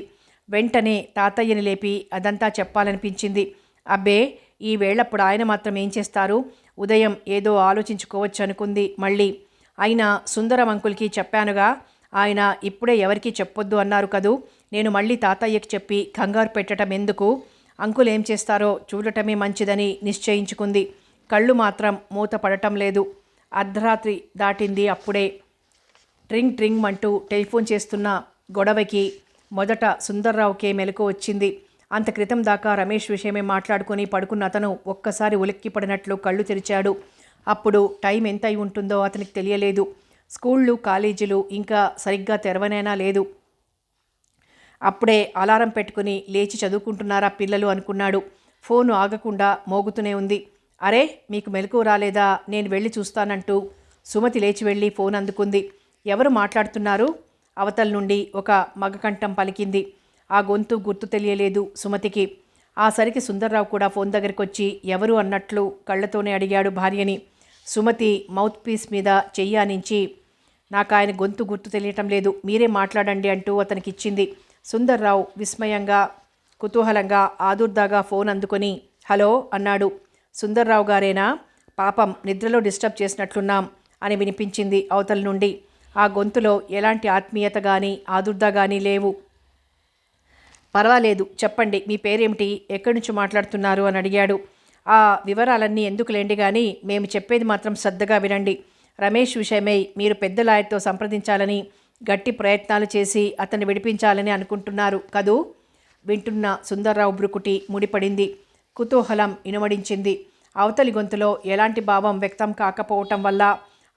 వెంటనే తాతయ్యని లేపి అదంతా చెప్పాలనిపించింది. అబ్బే, ఈ వేళప్పుడు ఆయన మాత్రం ఏం చేస్తారు? ఉదయం ఏదో ఆలోచించుకోవచ్చు అనుకుంది మళ్ళీ. అయినా సుందరం అంకుల్కి చెప్పానుగా, ఆయన ఇప్పుడే ఎవరికీ చెప్పొద్దు అన్నారు కదూ. నేను మళ్ళీ తాతయ్యకి చెప్పి కంగారు పెట్టడం ఎందుకు? అంకుల్ ఏం చేస్తారో చూడటమే మంచిదని నిశ్చయించుకుంది. కళ్ళు మాత్రం మూత పడటం లేదు. అర్ధరాత్రి దాటింది అప్పుడే. ట్రింగ్ ట్రింగ్ అంటూ టెలిఫోన్ చేస్తున్న గొడవకి మొదట సుందర్రావుకే మెలకు వచ్చింది. అంత క్రితం దాకా రమేష్ విషయమే మాట్లాడుకుని పడుకున్న అతను ఒక్కసారి ఉలిక్కిపడినట్లు కళ్ళు తెరిచాడు. అప్పుడు టైం ఎంత అయి ఉంటుందో అతనికి తెలియలేదు. స్కూళ్ళు కాలేజీలు ఇంకా సరిగ్గా తెరవనైనా లేదు. అప్పుడే అలారం పెట్టుకుని లేచి చదువుకుంటున్నారా పిల్లలు అనుకున్నాడు. ఫోను ఆగకుండా మోగుతూనే ఉంది. అరే, మీకు మెలకువ రాలేదా? నేను వెళ్ళి చూస్తానంటూ సుమతి లేచి వెళ్ళి ఫోన్ అందుకుంది. ఎవరు మాట్లాడుతున్నారు? అవతల నుండి ఒక మగకంఠం పలికింది. ఆ గొంతు గుర్తు తెలియలేదు సుమతికి. ఆ సరికి సుందర్రావు కూడా ఫోన్ దగ్గరికి వచ్చి ఎవరు అన్నట్లు కళ్ళతోనే అడిగాడు భార్యని. సుమతి మౌత్ పీస్ మీద చెయ్యానించి, నాకు ఆయన గొంతు గుర్తు తెలియటం లేదు, మీరే మాట్లాడండి అంటూ అతనికిచ్చింది. సుందర్రావు విస్మయంగా కుతూహలంగా ఆదుర్దాగా ఫోన్ అందుకొని హలో అన్నాడు. సుందర్రావు గారేనా? పాపం నిద్రలో డిస్టర్బ్ చేసినట్లున్నాం అని వినిపించింది అవతల నుండి. ఆ గొంతులో ఎలాంటి ఆత్మీయత కానీ ఆదుర్దా కానీ లేవు. పర్వాలేదు, చెప్పండి, మీ పేరేమిటి, ఎక్కడి నుంచి మాట్లాడుతున్నారు అని అడిగాడు. ఆ వివరాలన్నీ ఎందుకులేండి కానీ మేము చెప్పేది మాత్రం శ్రద్ధగా వినండి. రమేష్ విషయమై మీరు పెద్ద లాయర్తో సంప్రదించాలని, గట్టి ప్రయత్నాలు చేసి అతన్ని విడిపించాలని అనుకుంటున్నారు కదూ? వింటున్న సుందర్రావు బ్రుకుటి ముడిపడింది. కుతూహలం ఇనుమడించింది. అవతలి గొంతులో ఎలాంటి భావం వ్యక్తం కాకపోవటం వల్ల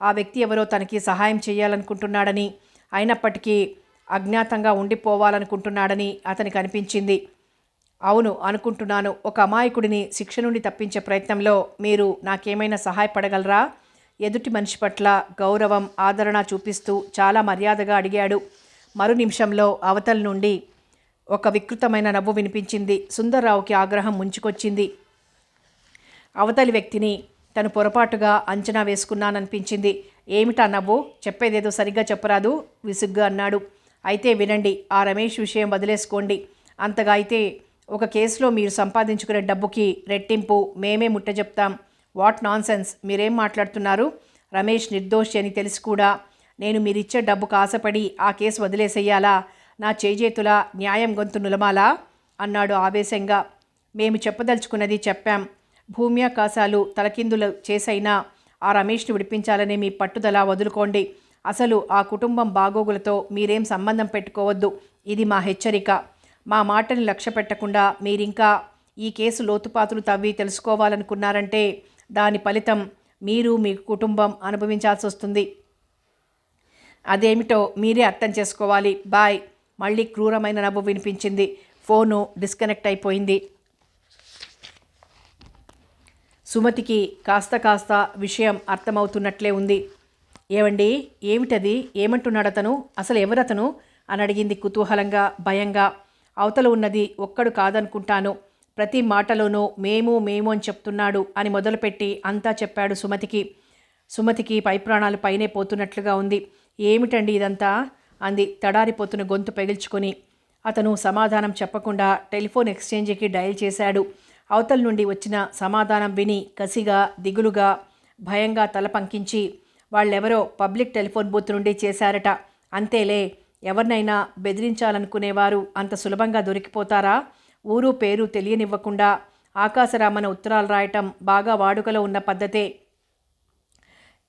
ఆ వ్యక్తి ఎవరో తనకి సహాయం చేయాలనుకుంటున్నాడని, అయినప్పటికీ అజ్ఞాతంగా ఉండిపోవాలనుకుంటున్నాడని అతనికి అనిపించింది. అవును అనుకుంటున్నాను. ఒక అమాయకుడిని శిక్ష నుండి తప్పించే ప్రయత్నంలో మీరు నాకేమైనా సహాయపడగలరా? ఎదుటి మనిషి పట్ల గౌరవం ఆదరణ చూపిస్తూ చాలా మర్యాదగా అడిగాడు. మరు నిమిషంలో అవతల నుండి ఒక వికృతమైన నవ్వు వినిపించింది. సుందర్రావుకి ఆగ్రహం ముంచుకొచ్చింది. అవతలి వ్యక్తిని తను పొరపాటుగా అంచనా వేసుకున్నాననిపించింది. ఏమిటా నవ్వు? చెప్పేదేదో సరిగ్గా చెప్పరాదు విసుగ్గా అన్నాడు. అయితే వినండి, ఆ రమేష్ విషయం వదిలేసుకోండి. అంతగా అయితే ఒక కేసులో మీరు సంపాదించుకునే డబ్బుకి రెట్టింపు మేమే ముట్టజెప్తాం. వాట్ నాన్సెన్స్, మీరేం మాట్లాడుతున్నారు? రమేష్ నిర్దోషి అని తెలిసి కూడా నేను మీరిచ్చే డబ్బుకు ఆశపడి ఆ కేసు వదిలేసేయాలా? నా చేజేతుల న్యాయం గొంతు నులమాలా అన్నాడు ఆవేశంగా. మేము చెప్పదలుచుకున్నది చెప్పాం. భూమ్యాకాశాలు తలకిందులు చేసైనా ఆ రమేష్ని విడిపించాలని మీ పట్టుదల వదులుకోండి. అసలు ఆ కుటుంబం బాగోగులతో మీరేం సంబంధం పెట్టుకోవద్దు. ఇది మా హెచ్చరిక. మా మాటని లక్ష్య పెట్టకుండా మీరింకా ఈ కేసు లోతుపాతులు తవ్వి తెలుసుకోవాలనుకున్నారంటే దాని ఫలితం మీరు మీ కుటుంబం అనుభవించాల్సి వస్తుంది. అదేమిటో మీరే అర్థం చేసుకోవాలి. బాయ్. మళ్ళీ క్రూరమైన నవ్వు వినిపించింది. ఫోను డిస్కనెక్ట్ అయిపోయింది. సుమతికి కాస్త విషయం అర్థమవుతున్నట్లే ఉంది. ఏవండి, ఏమిటది? ఏమంటున్నాడు అతను? అసలు ఎవరతను అని అడిగింది కుతూహలంగా భయంగా. అవతల ఉన్నది ఒక్కడు కాదనుకుంటాను. ప్రతి మాటలోనూ మేము మేము అని చెప్తున్నాడు అని మొదలుపెట్టి అంతా చెప్పాడు సుమతికి. సుమతికి పై ప్రాణాలు పైనే పోతున్నట్లుగా ఉంది. ఏమిటండి ఇదంతా అంది తడారిపోతున్న గొంతు పెగిల్చుకొని. అతను సమాధానం చెప్పకుండా టెలిఫోన్ ఎక్స్చేంజ్కి డయల్ చేశాడు. అవతల నుండి వచ్చిన సమాధానం విని కసిగా దిగులుగా భయంగా తల పంకించి వాళ్ళెవరో పబ్లిక్ టెలిఫోన్ బూత్ నుండి చేశారట. అంతేలే, ఎవరినైనా బెదిరించాలనుకునేవారు అంత సులభంగా దొరికిపోతారా? ఊరు పేరు తెలియనివ్వకుండా ఆకాశరామన ఉత్తరాలు రాయటం బాగా వాడుకలో ఉన్న పద్ధతే.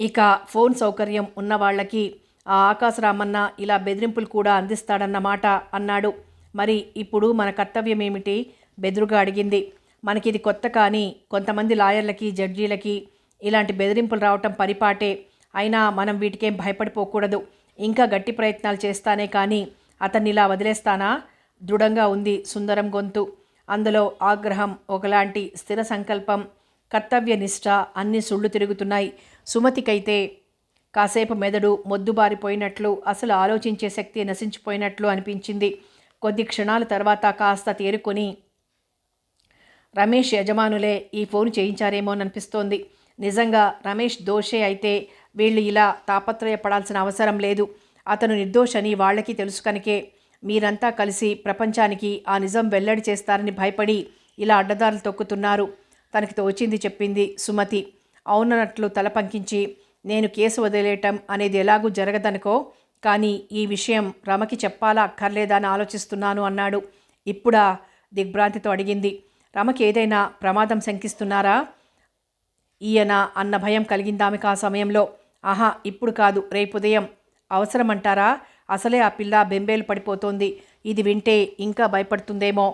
ఇక ఫోన్ సౌకర్యం ఉన్న వాళ్ళకి ఆ ఆకాశరామన్న ఇలా బెదిరింపులు కూడా అందిస్తాడన్నమాట అన్నాడు. మరి ఇప్పుడు మన కర్తవ్యం ఏమిటి? బెదురుగా అడిగింది. మనకిది కొత్త, కానీ కొంతమంది లాయర్లకి జడ్జీలకి ఇలాంటి బెదిరింపులు రావటం పరిపాటే. అయినా మనం వీటికేం భయపడిపోకూడదు. ఇంకా గట్టి ప్రయత్నాలు చేస్తానే కానీ అతన్ని ఇలా వదిలేస్తానా? దృఢంగా ఉంది సుందరం గొంతు. అందులో ఆగ్రహం, ఒకలాంటి స్థిర సంకల్పం, కర్తవ్య నిష్ఠ అన్నీ సుళ్ళు తిరుగుతున్నాయి. సుమతికైతే కాసేపు మెదడు మొద్దుబారిపోయినట్లు, అసలు ఆలోచించే శక్తి నశించిపోయినట్లు అనిపించింది. కొద్ది క్షణాల తర్వాత కాస్త తేరుకొని రమేష్ యజమానులే ఈ ఫోన్ చేయించారేమోననిపిస్తోంది. నిజంగా రమేష్ దోషే అయితే వీళ్ళు ఇలా తాపత్రయపడాల్సిన అవసరం లేదు. అతను నిర్దోషని వాళ్ళకి తెలుసు కనుకే మీరంతా కలిసి ప్రపంచానికి ఆ నిజం వెల్లడి చేస్తారని భయపడి ఇలా అడ్డదారులు తొక్కుతున్నారు. తనకి తోచింది చెప్పింది సుమతి. అవునన్నట్లు తల పంకించి, నేను కేసు వదిలేయటం అనేది ఎలాగూ జరగదనుకో, కానీ ఈ విషయం రమకి చెప్పాలా అక్కర్లేదా అని ఆలోచిస్తున్నాను అన్నాడు. ఇప్పుడా? దిగ్భ్రాంతితో అడిగింది. రమకి ఏదైనా ప్రమాదం శంకిస్తున్నారా ఈయన అన్న భయం కలిగిందామెకు ఆ సమయంలో. ఆహా, ఇప్పుడు కాదు, రేపు ఉదయం. అవసరమంటారా? అసలే ఆ పిల్ల బెంబేలు పడిపోతోంది. ఇది వింటే ఇంకా భయపడుతుందేమో.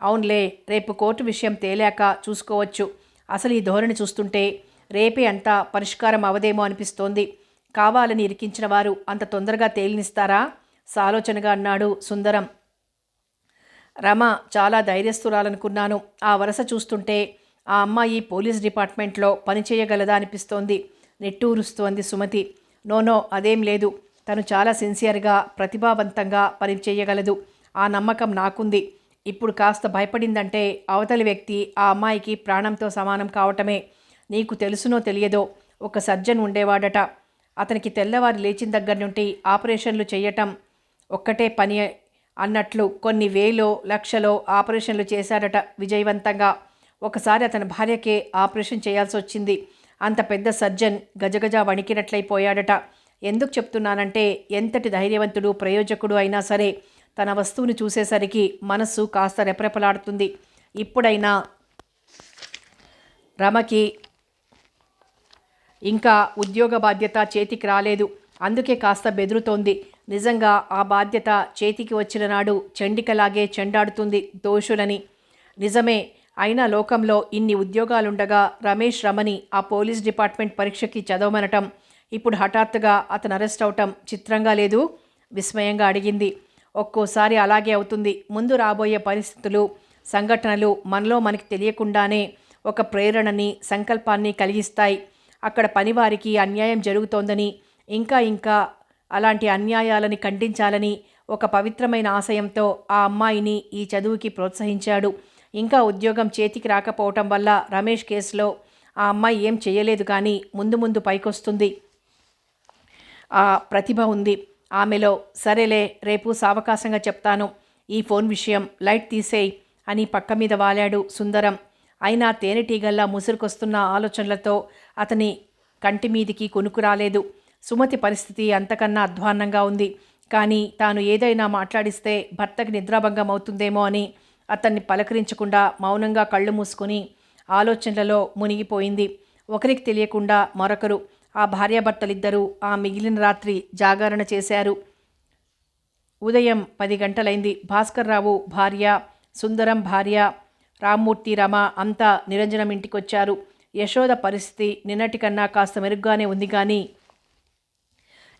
అవునులే, రేపు కోర్టు విషయం తేలాక చూసుకోవచ్చు. అసలు ఈ ధోరణి చూస్తుంటే రేపే అంతా పరిష్కారం అవదేమో అనిపిస్తోంది. కావాలని ఇరికించిన వారు అంత తొందరగా తేలినిస్తారా? సాలోచనగా అన్నాడు సుందరం. రమ చాలా ధైర్యస్తురాలనుకున్నాను. ఆ వరస చూస్తుంటే ఆ అమ్మాయి పోలీస్ డిపార్ట్మెంట్లో పనిచేయగలదా అనిపిస్తోంది. నిట్టూరుస్తోంది సుమతి. నోనో, అదేం లేదు. తను చాలా సిన్సియర్గా, ప్రతిభావంతంగా పని చేయగలదు. ఆ నమ్మకం నాకుంది. ఇప్పుడు కాస్త భయపడిందంటే అవతలి వ్యక్తి ఆ అమ్మాయికి ప్రాణంతో సమానం కావటమే. నీకు తెలుసునో తెలియదో, ఒక సర్జన్ ఉండేవాడట. అతనికి తెల్లవారి లేచిన దగ్గర నుండి ఆపరేషన్లు చేయటం ఒక్కటే పని అన్నట్లు కొన్ని వేలో లక్షలో ఆపరేషన్లు చేశాడట విజయవంతంగా. ఒకసారి అతని భార్యకే ఆపరేషన్ చేయాల్సి వచ్చింది. అంత పెద్ద సర్జన్ గజగజ వణికినట్లయిపోయాడట. ఎందుకు చెప్తున్నానంటే, ఎంతటి ధైర్యవంతుడు ప్రయోజకుడు అయినా సరే తన వస్తువుని చూసేసరికి మనస్సు కాస్త రెపరెపలాడుతుంది. ఇప్పుడైనా రమకి ఇంకా ఉద్యోగ బాధ్యత చేతికి రాలేదు. అందుకే కాస్త బెదురుతోంది. నిజంగా ఆ బాధ్యత చేతికి వచ్చిన నాడు చండికలాగే చెండాడుతుంది దోషులని. నిజమే. అయినా లోకంలో ఇన్ని ఉద్యోగాలుండగా రమేష్ రమని ఆ పోలీస్ డిపార్ట్మెంట్ పరీక్షకి చదవమనటం, ఇప్పుడు హఠాత్తుగా అతను అరెస్ట్ అవటం చిత్రంగా లేదు? విస్మయంగా అడిగింది. ఒక్కోసారి అలాగే అవుతుంది. ముందు రాబోయే పరిస్థితులు, సంఘటనలు మనలో మనకి తెలియకుండానే ఒక ప్రేరణని, సంకల్పాన్ని కలిగిస్తాయి. అక్కడ పనివారికి అన్యాయం జరుగుతోందని, ఇంకా అలాంటి అన్యాయాలని ఖండించాలని ఒక పవిత్రమైన ఆశయంతో ఆ అమ్మాయిని ఈ చదువుకి ప్రోత్సహించాడు. ఇంకా ఉద్యోగం చేతికి రాకపోవటం వల్ల రమేష్ కేసులో ఆ అమ్మాయి ఏం చేయలేదు, కానీ ముందు ముందు పైకొస్తుంది. ఆ ప్రతిభ ఉంది ఆమెలో. సరేలే, రేపు సావకాశంగా చెప్తాను. ఈ ఫోన్ విషయం లైట్ తీసేయ్ అని పక్క మీద వాలాడు సుందరం. అయినా తేనెటీగల్లా ముసురుకొస్తున్న ఆలోచనలతో అతని కంటి మీదికి కొనుక్కు రాలేదు. సుమతి పరిస్థితి అంతకన్నా అధ్వాన్నంగా ఉంది. కానీ తాను ఏదైనా మాట్లాడిస్తే భర్తకి నిద్రాభంగం అవుతుందేమో అని అతన్ని పలకరించకుండా మౌనంగా కళ్ళు మూసుకొని ఆలోచనలలో మునిగిపోయింది. ఒకరికి తెలియకుండా మరొకరు, ఆ భార్యాభర్తలిద్దరూ ఆ మిగిలిన రాత్రి జాగరణ చేశారు. ఉదయం 10 గంటలైంది. భాస్కర్రావు భార్య, సుందరం భార్య, రామ్మూర్తి, రమ అంతా నిరంజనం ఇంటికొచ్చారు. యశోద పరిస్థితి నిన్నటికన్నా కాస్త మెరుగ్గానే ఉంది, కానీ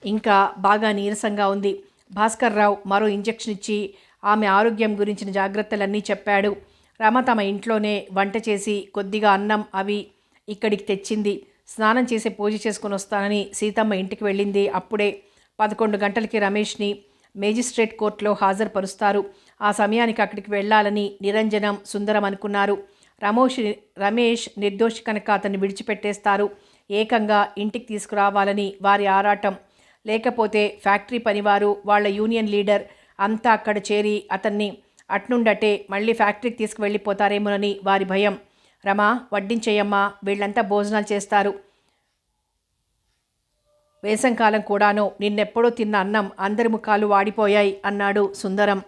ఇంకా బాగా నీరసంగా ఉంది. భాస్కర్రావు మరో ఇంజెక్షన్ ఇచ్చి ఆమె ఆరోగ్యం గురించిన జాగ్రత్తలన్నీ చెప్పాడు. రమ తమ ఇంట్లోనే వంట చేసి కొద్దిగా అన్నం అవి ఇక్కడికి తెచ్చింది. స్నానం చేసి పూజ చేసుకుని వస్తానని సీతమ్మ ఇంటికి వెళ్ళింది. అప్పుడే 11 గంటలకి రమేష్ని మేజిస్ట్రేట్ కోర్టులో హాజరుపరుస్తారు. ఆ సమయానికి అక్కడికి వెళ్ళాలని నిరంజనం, సుందరం అనుకున్నారు. రమేష్ నిర్దోషి కనుక అతన్ని విడిచిపెట్టేస్తారు. ఏకంగా ఇంటికి తీసుకురావాలని వారి ఆరాటం. లేకపోతే ఫ్యాక్టరీ పనివారు, వాళ్ళ యూనియన్ లీడర్ అంతా అక్కడ చేరి అతన్ని అట్నుండటే మళ్ళీ ఫ్యాక్టరీకి తీసుకువెళ్ళిపోతారేమోనని వారి భయం. రమా, వడ్డించేయమ్మా, వీళ్ళంతా భోజనాలు చేస్తారు. వేసంకాలం కూడాను. నిన్నెప్పుడో తిన్న అన్నం అందరి ముఖాలు వాడిపోయాయి అన్నాడు సుందరం.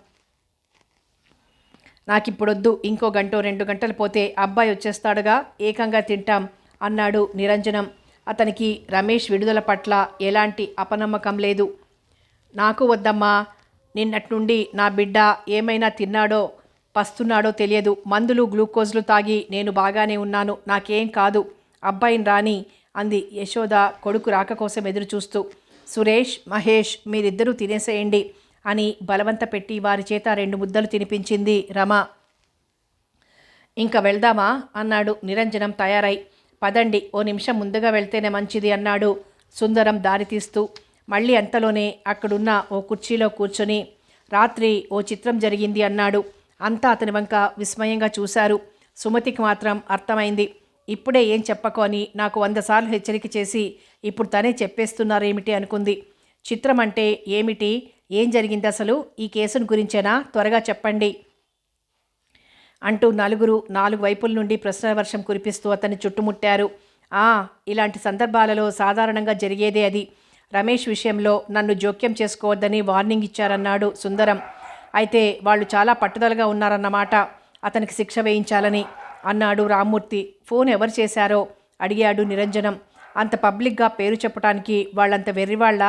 నాకిప్పుడొద్దు, ఇంకో 1-2 గంటలు పోతే అబ్బాయి వచ్చేస్తాడుగా, ఏకంగా తింటాం అన్నాడు నిరంజనం. అతనికి రమేష్ విడుదల పట్ల ఎలాంటి అపనమ్మకం లేదు. నాకు వద్దమ్మా, నిన్నటి నుండి నా బిడ్డ ఏమైనా తిన్నాడో పస్తున్నాడో తెలియదు. మందులు గ్లూకోజ్లు తాగి నేను బాగానే ఉన్నాను, నాకేం కాదు. అబ్బాయిని రాని అంది యశోద కొడుకు రాక కోసం ఎదురు చూస్తూ. సురేష్, మహేష్, మీరిద్దరూ తినేసేయండి అని బలవంత పెట్టి వారి చేత 2 ముద్దలు తినిపించింది రమ. ఇంకా వెళ్దామా అన్నాడు నిరంజనం తయారై. పదండి, ఓ నిమిషం ముందుగా వెళ్తేనే మంచిది అన్నాడు సుందరం దారి తీస్తూ. మళ్ళీ అంతలోనే అక్కడున్న ఓ కుర్చీలో కూర్చొని, రాత్రి ఓ చిత్రం జరిగింది అన్నాడు. అంతా అతని వంక విస్మయంగా చూశారు. సుమతికి మాత్రం అర్థమైంది. ఇప్పుడే ఏం చెప్పకు అని నాకు 100 సార్లు హెచ్చరిక చేసి ఇప్పుడు తనే చెప్పేస్తున్నారేమిటి అనుకుంది. చిత్రం అంటే ఏమిటి? ఏం జరిగింది అసలు? ఈ కేసును గురించేనా? త్వరగా చెప్పండి అంటూ నలుగురు 4 వైపుల నుండి ప్రశ్నల వర్షం కురిపిస్తూ అతన్ని చుట్టుముట్టారు. ఇలాంటి సందర్భాలలో సాధారణంగా జరిగేదే అది. రమేష్ విషయంలో నన్ను జోక్యం చేసుకోవద్దని వార్నింగ్ ఇచ్చారన్నాడు సుందరం. అయితే వాళ్ళు చాలా పట్టుదలగా ఉన్నారన్నమాట అతనికి శిక్ష వేయించాలని అన్నాడు రామ్మూర్తి. ఫోన్ ఎవరు చేశారో అడిగాడు నిరంజనం. అంత పబ్లిక్గా పేరు చెప్పడానికి వాళ్ళంత వెర్రివాళ్ళ?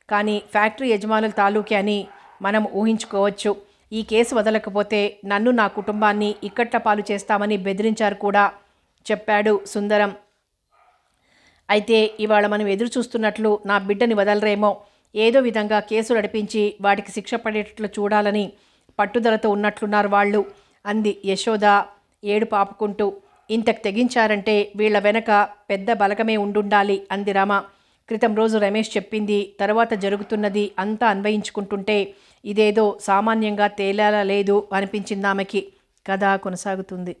కానీ ఫ్యాక్టరీ యజమానుల తాలూకే అని మనం ఊహించుకోవచ్చు. ఈ కేసు వదలకపోతే నన్ను నా కుటుంబాన్ని ఇక్కట్ల పాలు చేస్తామని బెదిరించారు కూడా చెప్పాడు సుందరం. అయితే ఇవాళ మనం ఎదురు చూస్తున్నట్లు నా బిడ్డని వదలరేమో. ఏదో విధంగా కేసు నడిపించి వాటికి శిక్ష పడేటట్లు చూడాలని పట్టుదలతో ఉన్నట్లున్నారు వాళ్ళు అంది యశోద ఏడు పాపుకుంటూ. ఇంతకు తెగించారంటే వీళ్ల వెనక పెద్ద బలగమే ఉండుండాలి అంది రమ. క్రితం రోజు రమేష్ చెప్పింది తర్వాత జరుగుతున్నది అంతా అన్వయించుకుంటుంటే ఇదేదో సామాన్యంగా తేలేలా లేదు అనిపించిందామెకి. కథ కొనసాగుతుంది.